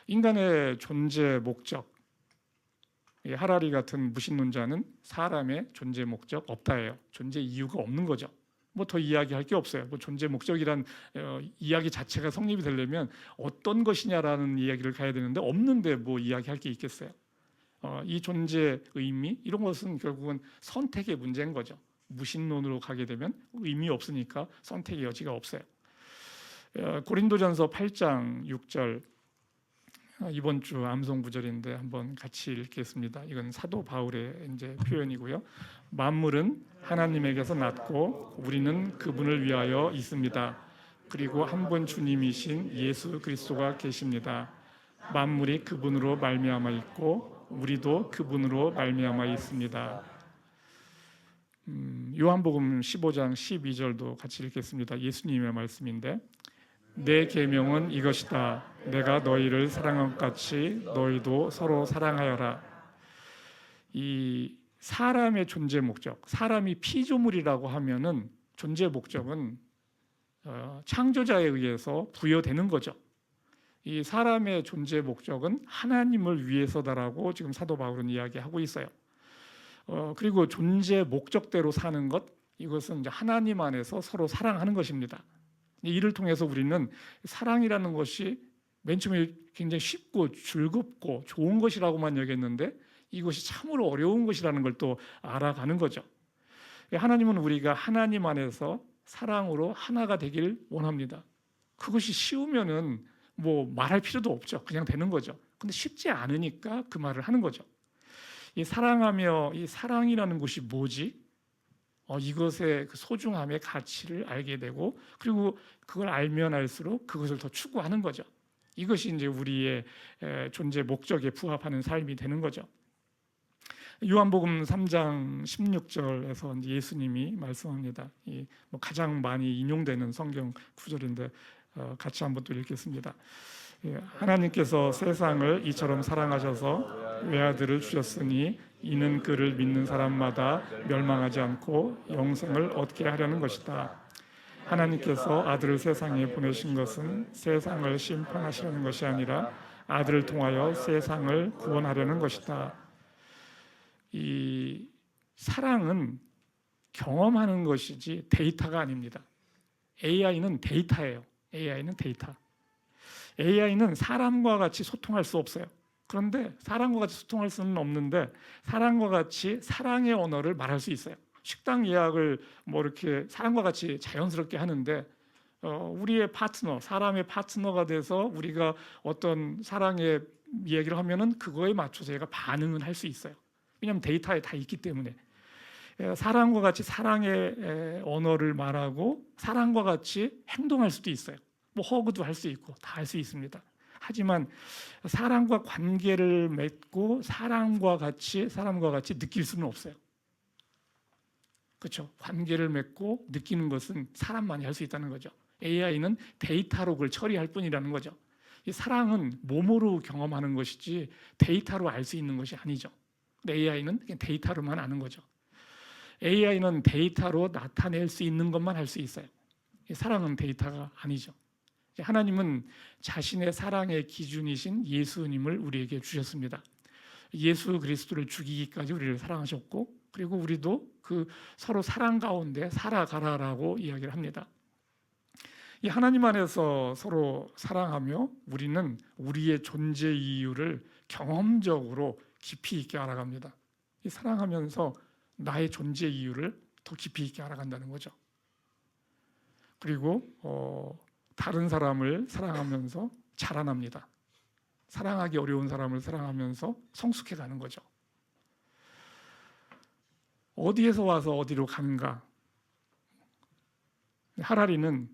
인간의 존재 목적, 하라리 같은 무신론자는 사람의 존재 목적 없다예요. 존재 이유가 없는 거죠. 뭐 더 이야기할 게 없어요. 뭐 존재 목적이란 이야기 자체가 성립이 되려면 어떤 것이냐라는 이야기를 가야 되는데 없는데 뭐 이야기할 게 있겠어요. 이 존재의 의미 이런 것은 결국은 선택의 문제인 거죠. 무신론으로 가게 되면 의미 없으니까 선택의 여지가 없어요. 고린도전서 8장 6절 이번 주 암송 구절인데 한번 같이 읽겠습니다. 이건 사도 바울의 이제 표현이고요. 만물은 하나님에게서 났고 우리는 그분을 위하여 있습니다. 그리고 한 분 주님이신 예수 그리스도가 계십니다. 만물이 그분으로 말미암아 있고 우리도 그분으로 말미암아 있습니다. 요한복음 15장 12절도 같이 읽겠습니다. 예수님의 말씀인데 내 계명은 이것이다. 내가 너희를 사랑한 것 같이 너희도 서로 사랑하여라. 이 사람의 존재 목적, 사람이 피조물이라고 하면은 존재 목적은 창조자에 의해서 부여되는 거죠. 이 사람의 존재 목적은 하나님을 위해서다라고 지금 사도 바울은 이야기하고 있어요. 그리고 존재 목적대로 사는 것, 이것은 이제 하나님 안에서 서로 사랑하는 것입니다. 이를 통해서 우리는 사랑이라는 것이 맨 처음에 굉장히 쉽고 즐겁고 좋은 것이라고만 여겼는데 이것이 참으로 어려운 것이라는 걸 또 알아가는 거죠. 하나님은 우리가 하나님 안에서 사랑으로 하나가 되길 원합니다. 그것이 쉬우면은 뭐 말할 필요도 없죠. 그냥 되는 거죠. 근데 쉽지 않으니까 그 말을 하는 거죠. 이 사랑하며 이 사랑이라는 것이 뭐지? 이것의 그 소중함의 가치를 알게 되고 그리고 그걸 알면 알수록 그것을 더 추구하는 거죠. 이것이 이제 우리의 존재 목적에 부합하는 삶이 되는 거죠. 요한복음 3장 16절에서 예수님이 말씀합니다. 뭐 가장 많이 인용되는 성경 구절인데 같이 한번 또 읽겠습니다. 하나님께서 세상을 이처럼 사랑하셔서 외아들을 주셨으니 이는 그를 믿는 사람마다 멸망하지 않고 영생을 얻게 하려는 것이다. 하나님께서 아들을 세상에 보내신 것은 세상을 심판하시려는 것이 아니라 아들을 통하여 세상을 구원하려는 것이다. 이 사랑은 경험하는 것이지 데이터가 아닙니다. AI는 데이터예요. AI는 데이터. AI는 사람과 같이 소통할 수 없어요. 그런데 사람과 같이 소통할 수는 없는데 사람과 같이 사랑의 언어를 말할 수 있어요. 식당 예약을 뭐 이렇게 사람과 같이 자연스럽게 하는데 우리의 파트너, 사람의 파트너가 돼서 우리가 어떤 사랑의 이야기를 하면은 그거에 맞춰서 얘가 반응은 할 수 있어요. 왜냐하면 데이터에 다 있기 때문에. 사람과 같이 사랑의 언어를 말하고 사람과 같이 행동할 수도 있어요. 뭐 허그도 할 수 있고 다 할 수 있습니다. 하지만 사람과 관계를 맺고 사람과 같이 느낄 수는 없어요. 그렇죠? 관계를 맺고 느끼는 것은 사람만이 할 수 있다는 거죠. AI는 데이터로 그걸 처리할 뿐이라는 거죠. 이 사랑은 몸으로 경험하는 것이지 데이터로 알 수 있는 것이 아니죠. 근데 AI는 그냥 데이터로만 아는 거죠. AI는 데이터로 나타낼 수 있는 것만 할 수 있어요. 사랑은 데이터가 아니죠. 하나님은 자신의 사랑의 기준이신 예수님을 우리에게 주셨습니다. 예수 그리스도를 죽이기까지 우리를 사랑하셨고 그리고 우리도 그 서로 사랑 가운데 살아가라라고 이야기를 합니다. 이 하나님 안에서 서로 사랑하며 우리는 우리의 존재 이유를 경험적으로 깊이 있게 알아갑니다. 이 사랑하면서 나의 존재 이유를 더 깊이 있게 알아간다는 거죠. 그리고 다른 사람을 사랑하면서 자라납니다. 사랑하기 어려운 사람을 사랑하면서 성숙해 가는 거죠. 어디에서 와서 어디로 가는가? 하라리는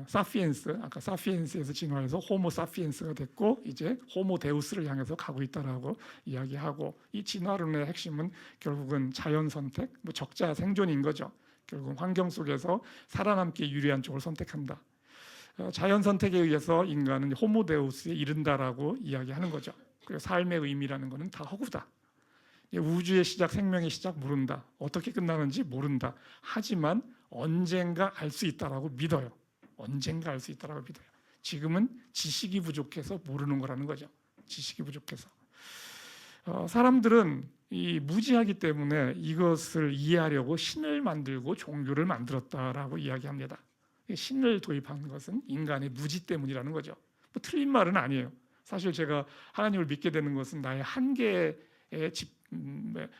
사피엔스, 아까 사피엔스에서 진화해서 호모 사피엔스가 됐고 이제 호모 데우스를 향해서 가고 있다라고 이야기하고 이 진화론의 핵심은 결국은 자연 선택, 뭐 적자 생존인 거죠. 결국 환경 속에서 살아남기 유리한 쪽을 선택한다. 자연 선택에 의해서 인간은 호모 데우스에 이른다라고 이야기하는 거죠. 그리고 삶의 의미라는 것은 다 허구다. 우주의 시작, 생명의 시작 모른다. 어떻게 끝나는지 모른다. 하지만 언젠가 알 수 있다라고 믿어요. 언젠가 알 수 있다라고 믿어요. 지금은 지식이 부족해서 모르는 거라는 거죠. 지식이 부족해서. 사람들은 이 무지하기 때문에 이것을 이해하려고 신을 만들고 종교를 만들었다라고 이야기합니다. 신을 도입한 것은 인간의 무지 때문이라는 거죠. 뭐 틀린 말은 아니에요. 사실 제가 하나님을 믿게 되는 것은 나의 한계에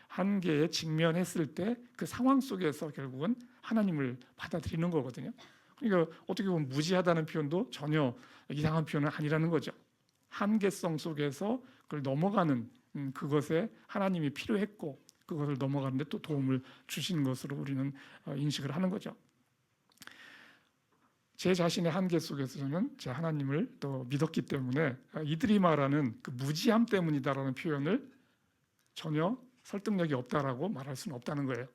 한계에 직면했을 때 그 상황 속에서 결국은 하나님을 받아들이는 거거든요. 그러니까 어떻게 보면 무지하다는 표현도 전혀 이상한 표현은 아니라는 거죠. 한계성 속에서 그걸 넘어가는 그것에 하나님이 필요했고 그것을 넘어가는데 또 도움을 주신 것으로 우리는 인식을 하는 거죠. 제 자신의 한계 속에서 저는 제 하나님을 또 믿었기 때문에 이들이 말하는 그 무지함 때문이다라는 표현을 전혀 설득력이 없다라고 말할 수는 없다는 거예요.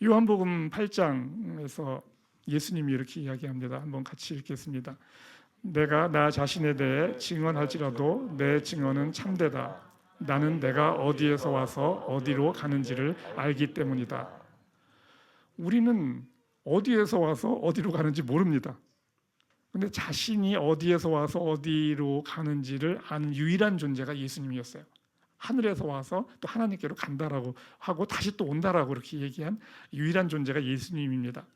요한복음 8장에서 예수님이 이렇게 이야기합니다. 한번 같이 읽겠습니다. 내가 나 자신에 대해 증언할지라도 내 증언은 참되다. 나는 내가 어디에서 와서 어디로 가는지를 알기 때문이다. 우리는 어디에서 와서 어디로 가는지 모릅니다. 근데 자신이 어디에서 와서 어디로 가는지를 아는 유일한 존재가 예수님이었어요. 하늘에서 와서 또 하나님께로 간다라고 하고 다시 또 온다라고 그렇게 얘기한 유일한 존재가 예수님입니다.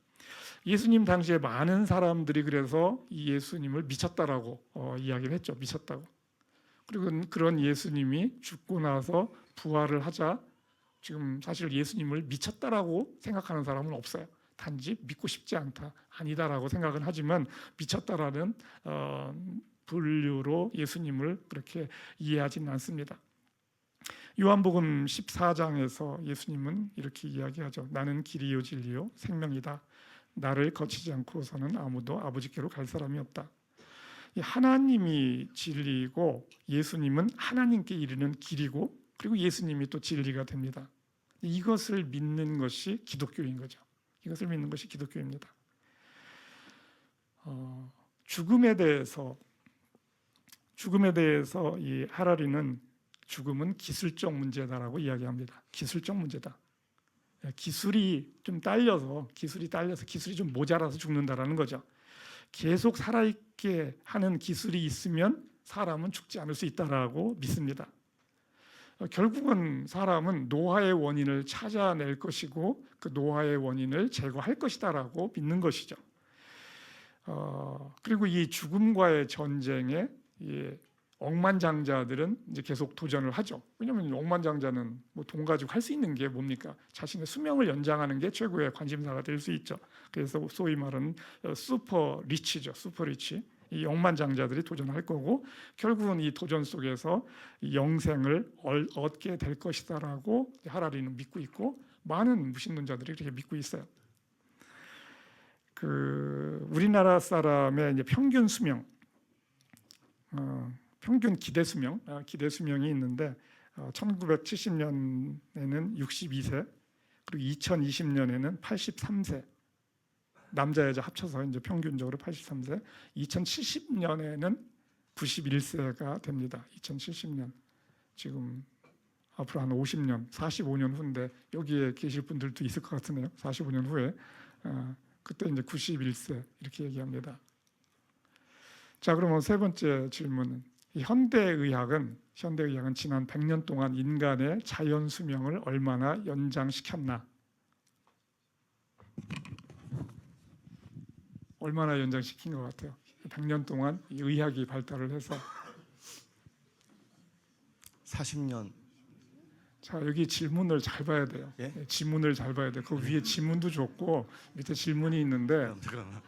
예수님 당시에 많은 사람들이 그래서 이 예수님을 미쳤다라고 이야기를 했죠. 미쳤다고. 그리고 그런 예수님이 죽고 나서 부활을 하자 지금 사실 예수님을 미쳤다라고 생각하는 사람은 없어요. 단지 믿고 싶지 않다, 아니다라고 생각은 하지만 미쳤다라는 분류로 예수님을 그렇게 이해하지는 않습니다. 요한복음 14장에서 예수님은 이렇게 이야기하죠. 나는 길이요 진리요 생명이다. 나를 거치지 않고서는 아무도 아버지께로 갈 사람이 없다. 하나님이 진리이고 예수님은 하나님께 이르는 길이고 그리고 예수님이 또 진리가 됩니다. 이것을 믿는 것이 기독교인 거죠. 이것을 믿는 것이 기독교입니다. 죽음에 대해서 이 하라리는 죽음은 기술적 문제다라고 이야기합니다. 기술적 문제다. 기술이 딸려서 기술이 좀 모자라서 죽는다라는 거죠. 계속 살아있게 하는 기술이 있으면 사람은 죽지 않을 수 있다라고 믿습니다. 결국은 사람은 노화의 원인을 찾아낼 것이고 그 노화의 원인을 제거할 것이다라고 믿는 것이죠. 그리고 이 죽음과의 전쟁에 억만장자들은 이제 계속 도전을 하죠. 왜냐하면 억만장자는 뭐 돈 가지고 할 수 있는 게 뭡니까? 자신의 수명을 연장하는 게 최고의 관심사가 될 수 있죠. 그래서 소위 말하는 슈퍼 리치죠. 슈퍼 리치. 이 억만장자들이 도전할 거고 결국은 이 도전 속에서 영생을 얻게 될 것이다라고 하라리는 믿고 있고 많은 무신론자들이 그렇게 믿고 있어요. 우리나라 사람의 이제 평균 수명, 평균 기대 수명이 있는데 1970년에는 62세, 그리고 2020년에는 83세. 남자 여자 합쳐서 이제 평균적으로 83세. 2070년에는 91세가 됩니다. 2070년. 지금 앞으로 한 50년, 45년 후인데 여기에 계실 분들도 있을 것 같으네요. 45년 후에 그때 이제 91세 이렇게 얘기합니다. 자, 그러면 세 번째 질문은 현대의학은 지난 100년 동안 인간의 자연 수명을 얼마나 연장시켰나? 얼마나 연장시킨 것 같아요? 100년 동안 이 의학이 발달을 해서 40년. 자, 여기 질문을 잘 봐야 돼요. 예? 지문을 잘 봐야 돼요. 그 위에 지문도 줬고 밑에 질문이 있는데 그럼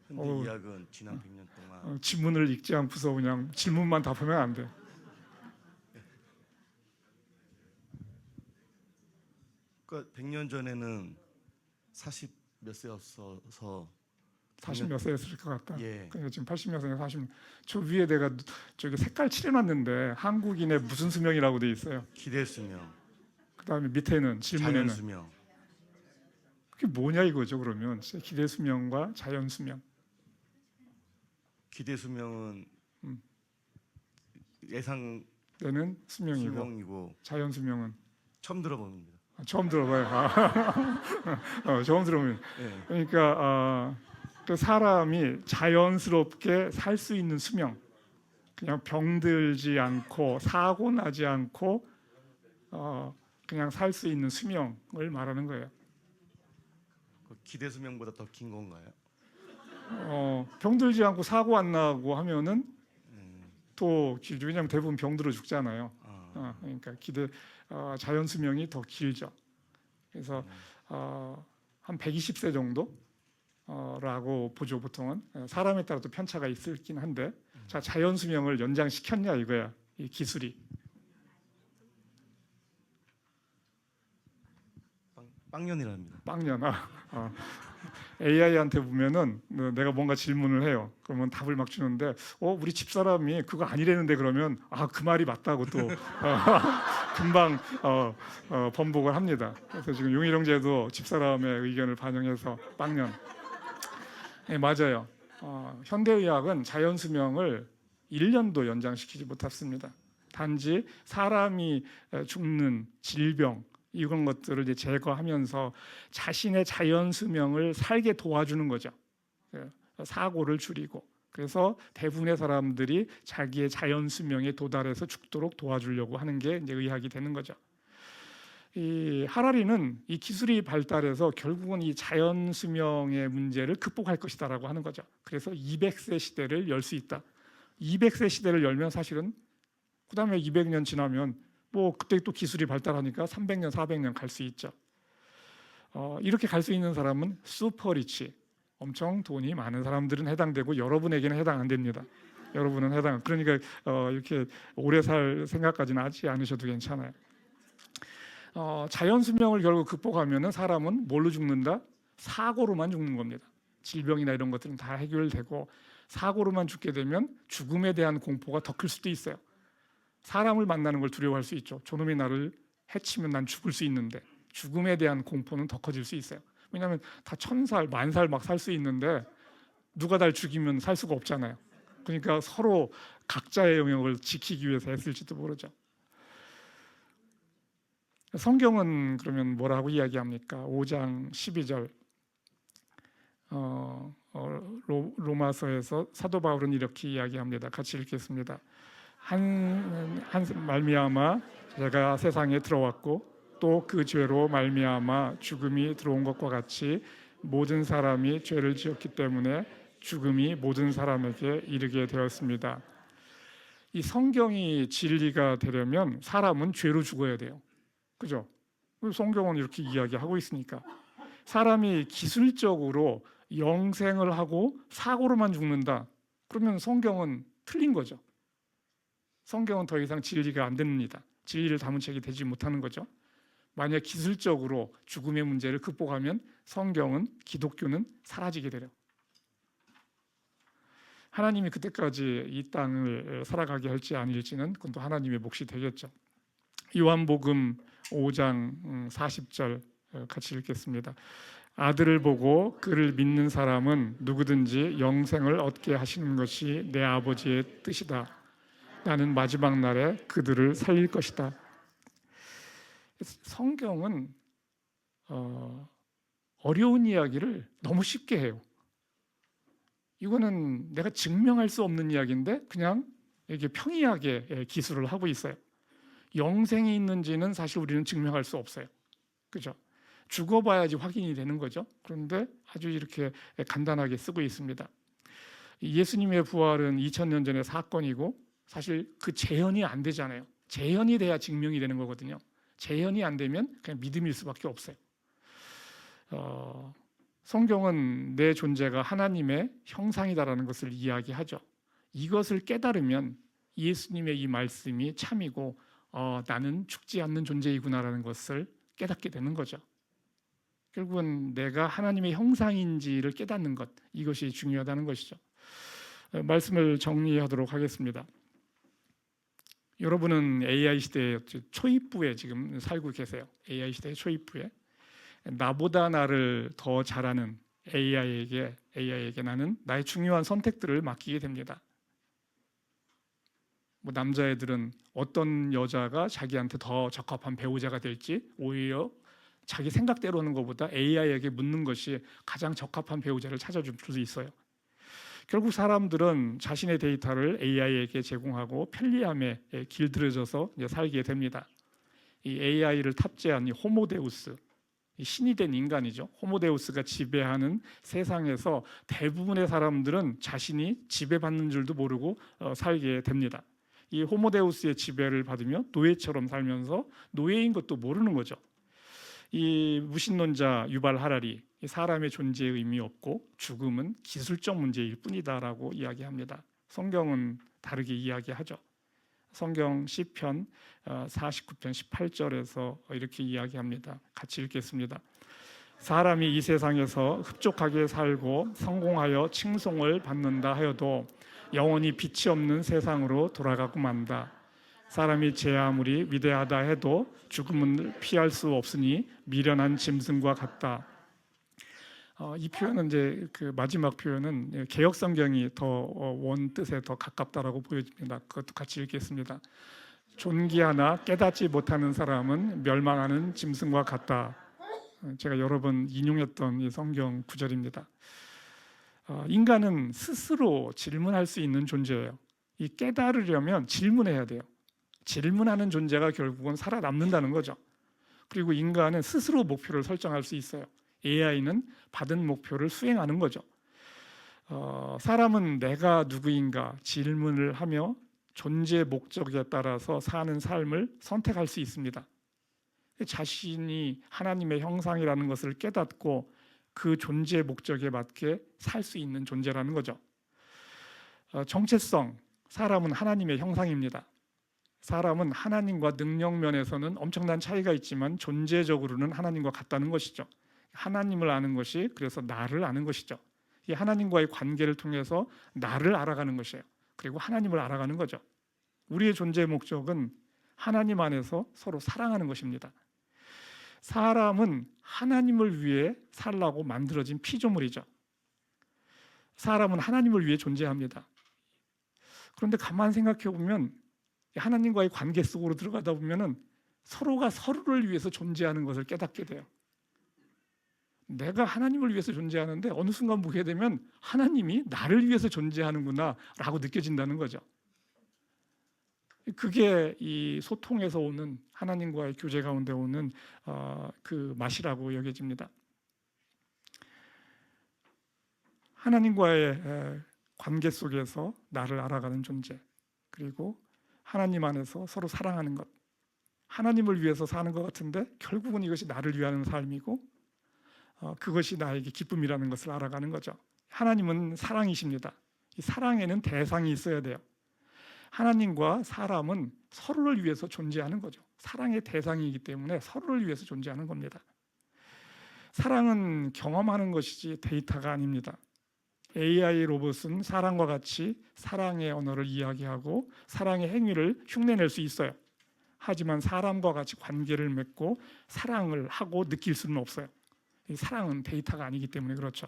현대의학은 지난 100년 동안 지문을 읽지 않고서 그냥 질문만 답하면 안 돼. 그러니까 100년 전에는 40 몇 세였어서 40 몇 세였을 것 같다. 예. 그러니까 지금 80 몇 세가 40. 저 위에 내가 저기 색깔 칠해놨는데 한국인의 무슨 수명이라고 돼 있어요. 기대 수명. 그다음에 밑에는 질문에는 자연 수명. 그게 뭐냐 이거죠. 그러면 기대 수명과 자연 수명. 기대 수명은 예상 때는 수명이고 수명이고 자연 수명은 처음 들어봅니다. 처음 들어봐요. 처음 들어보면. 예. 그러니까 그 사람이 자연스럽게 살 수 있는 수명, 그냥 병들지 않고 사고 나지 않고 그냥 살 수 있는 수명을 말하는 거예요. 기대 수명보다 더 긴 건가요? 병들지 않고 사고 안 나고 하면은 또 길죠. 왜냐하면 대부분 병들어 죽잖아요. 그러니까 자연 수명이 더 길죠. 그래서 한 120세 정도라고 보죠. 보통은 사람에 따라 또 편차가 있긴 한데, 자, 자연 수명을 연장시켰냐 이거야, 이 기술이. 빵년이랍니다. 빵년. AI한테 보면은 내가 뭔가 질문을 해요. 그러면 답을 막 주는데, 우리 집사람이 그거 아니라는데, 그러면 그 말이 맞다고 또 금방 번복을 합니다. 그래서 지금 용일 형제도 집사람의 의견을 반영해서 빵년. 네, 맞아요. 현대의학은 자연 수명을 1년도 연장시키지 못했습니다. 단지 사람이 죽는 질병, 이런 것들을 이제 제거하면서 자신의 자연 수명을 살게 도와주는 거죠. 사고를 줄이고. 그래서 대부분의 사람들이 자기의 자연 수명에 도달해서 죽도록 도와주려고 하는 게 이제 의학이 되는 거죠. 이 하라리는 이 기술이 발달해서 결국은 이 자연 수명의 문제를 극복할 것이다라고 하는 거죠. 그래서 200세 시대를 열 수 있다. 200세 시대를 열면 사실은 그다음에 200년 지나면 뭐 그때 또 기술이 발달하니까 300년, 400년 갈 수 있죠. 이렇게 갈 수 있는 사람은 슈퍼리치, 엄청 돈이 많은 사람들은 해당되고 여러분에게는 해당 안 됩니다. 여러분은 그러니까 이렇게 오래 살 생각까지는 하지 않으셔도 괜찮아요. 자연 수명을 결국 극복하면은 사람은 뭘로 죽는다? 사고로만 죽는 겁니다. 질병이나 이런 것들은 다 해결되고 사고로만 죽게 되면 죽음에 대한 공포가 더 클 수도 있어요. 사람을 만나는 걸 두려워할 수 있죠. 저놈이 나를 해치면 난 죽을 수 있는데 죽음에 대한 공포는 더 커질 수 있어요. 왜냐하면 다 1000살, 10,000살 막 살 수 있는데 누가 날 죽이면 살 수가 없잖아요. 그러니까 서로 각자의 영역을 지키기 위해서 했을지도 모르죠. 성경은 그러면 뭐라고 이야기합니까? 5장 12절 로마서에서 사도 바울은 이렇게 이야기합니다. 같이 읽겠습니다. 한 말미암아 제가 세상에 들어왔고 또 그 죄로 말미암아 죽음이 들어온 것과 같이 모든 사람이 죄를 지었기 때문에 죽음이 모든 사람에게 이르게 되었습니다. 이 성경이 진리가 되려면 사람은 죄로 죽어야 돼요. 그죠? 성경은 이렇게 이야기하고 있으니까. 사람이 기술적으로 영생을 하고 사고로만 죽는다. 그러면 성경은 틀린 거죠. 성경은 더 이상 진리가 안 됩니다. 진리를 담은 책이 되지 못하는 거죠. 만약 기술적으로 죽음의 문제를 극복하면 성경은, 기독교는 사라지게 돼요. 하나님이 그때까지 이 땅을 살아가게 할지 아닐지는 그건 또 하나님의 몫이 되겠죠. 요한복음 5장 40절 같이 읽겠습니다. 아들을 보고 그를 믿는 사람은 누구든지 영생을 얻게 하시는 것이 내 아버지의 뜻이다. 나는 마지막 날에 그들을 살릴 것이다. 성경은 어려운 이야기를 너무 쉽게 해요. 이거는 내가 증명할 수 없는 이야기인데 그냥 이렇게 평이하게 기술을 하고 있어요. 영생이 있는지는 사실 우리는 증명할 수 없어요. 그죠? 죽어봐야지 확인이 되는 거죠. 그런데 아주 이렇게 간단하게 쓰고 있습니다. 예수님의 부활은 2000년 전의 사건이고 사실 그 재현이 안 되잖아요. 재현이 돼야 증명이 되는 거거든요. 재현이 안 되면 그냥 믿음일 수밖에 없어요. 성경은 내 존재가 하나님의 형상이다라는 것을 이야기하죠. 이것을 깨달으면 예수님의 이 말씀이 참이고 나는 죽지 않는 존재이구나라는 것을 깨닫게 되는 거죠. 결국은 내가 하나님의 형상인지를 깨닫는 것, 이것이 중요하다는 것이죠. 말씀을 정리하도록 하겠습니다. 여러분은 AI 시대의 초입부에 지금 살고 계세요. AI 시대의 초입부에. 나보다 나를 더 잘하는 AI에게 나는 나의 중요한 선택들을 맡기게 됩니다. 뭐 남자애들은 어떤 여자가 자기한테 더 적합한 배우자가 될지 오히려 자기 생각대로 하는 것보다 AI에게 묻는 것이 가장 적합한 배우자를 찾아줄 수 있어요. 결국 사람들은 자신의 데이터를 AI에게 제공하고 편리함에 길들여져서 이제 살게 됩니다. 이 AI를 탑재한 이 호모데우스, 신이 된 인간이죠. 호모데우스가 지배하는 세상에서 대부분의 사람들은 자신이 지배받는 줄도 모르고 살게 됩니다. 이 호모데우스의 지배를 받으며 노예처럼 살면서 노예인 것도 모르는 거죠. 이 무신론자 유발 하라리, 사람의 존재의 의미 없고 죽음은 기술적 문제일 뿐이다라고 이야기합니다. 성경은 다르게 이야기하죠. 성경 시편 49편 18절에서 이렇게 이야기합니다. 같이 읽겠습니다. 사람이 이 세상에서 흡족하게 살고 성공하여 칭송을 받는다 하여도 영원히 빛이 없는 세상으로 돌아가고 만다. 사람이 제 아무리 위대하다 해도 죽음을 피할 수 없으니 미련한 짐승과 같다. 이 표현은 이제 그 마지막 표현은 개역 성경이 더 원 뜻에 더 가깝다라고 보여집니다. 그것도 같이 읽겠습니다. 존귀하나 깨닫지 못하는 사람은 멸망하는 짐승과 같다. 제가 여러 번 인용했던 이 성경 구절입니다. 인간은 스스로 질문할 수 있는 존재예요. 이 깨달으려면 질문해야 돼요. 질문하는 존재가 결국은 살아남는다는 거죠. 그리고 인간은 스스로 목표를 설정할 수 있어요. AI는 받은 목표를 수행하는 거죠. 사람은 내가 누구인가 질문을 하며 존재 목적에 따라서 사는 삶을 선택할 수 있습니다. 자신이 하나님의 형상이라는 것을 깨닫고 그 존재 목적에 맞게 살 수 있는 존재라는 거죠. 정체성, 사람은 하나님의 형상입니다. 사람은 하나님과 능력 면에서는 엄청난 차이가 있지만 존재적으로는 하나님과 같다는 것이죠. 하나님을 아는 것이 그래서 나를 아는 것이죠. 이 하나님과의 관계를 통해서 나를 알아가는 것이에요. 그리고 하나님을 알아가는 거죠. 우리의 존재의 목적은 하나님 안에서 서로 사랑하는 것입니다. 사람은 하나님을 위해 살라고 만들어진 피조물이죠. 사람은 하나님을 위해 존재합니다. 그런데 가만 생각해 보면 하나님과의 관계 속으로 들어가다 보면은 서로가 서로를 위해서 존재하는 것을 깨닫게 돼요. 내가 하나님을 위해서 존재하는데 어느 순간 보게 되면 하나님이 나를 위해서 존재하는구나라고 느껴진다는 거죠. 그게 이 소통에서 오는 하나님과의 교제 가운데 오는 그 맛이라고 여겨집니다. 하나님과의 관계 속에서 나를 알아가는 존재, 그리고 하나님 안에서 서로 사랑하는 것, 하나님을 위해서 사는 것 같은데 결국은 이것이 나를 위하는 삶이고 그것이 나에게 기쁨이라는 것을 알아가는 거죠. 하나님은 사랑이십니다. 이 사랑에는 대상이 있어야 돼요. 하나님과 사람은 서로를 위해서 존재하는 거죠. 사랑의 대상이기 때문에 서로를 위해서 존재하는 겁니다. 사랑은 경험하는 것이지 데이터가 아닙니다. AI 로봇은 사람과 같이 사랑의 언어를 이야기하고 사랑의 행위를 흉내낼 수 있어요. 하지만 사람과 같이 관계를 맺고 사랑을 하고 느낄 수는 없어요. 사랑은 데이터가 아니기 때문에 그렇죠.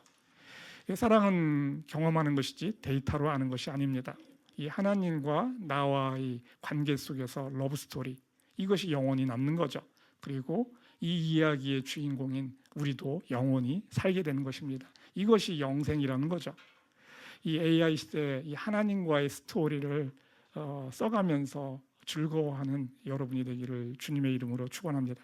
사랑은 경험하는 것이지 데이터로 아는 것이 아닙니다. 이 하나님과 나와의 관계 속에서 러브 스토리, 이것이 영원히 남는 거죠. 그리고 이 이야기의 주인공인 우리도 영원히 살게 되는 것입니다. 이것이 영생이라는 거죠. 이 AI 시대에 이 하나님과의 스토리를 써가면서 즐거워하는 여러분이 되기를 주님의 이름으로 축원합니다.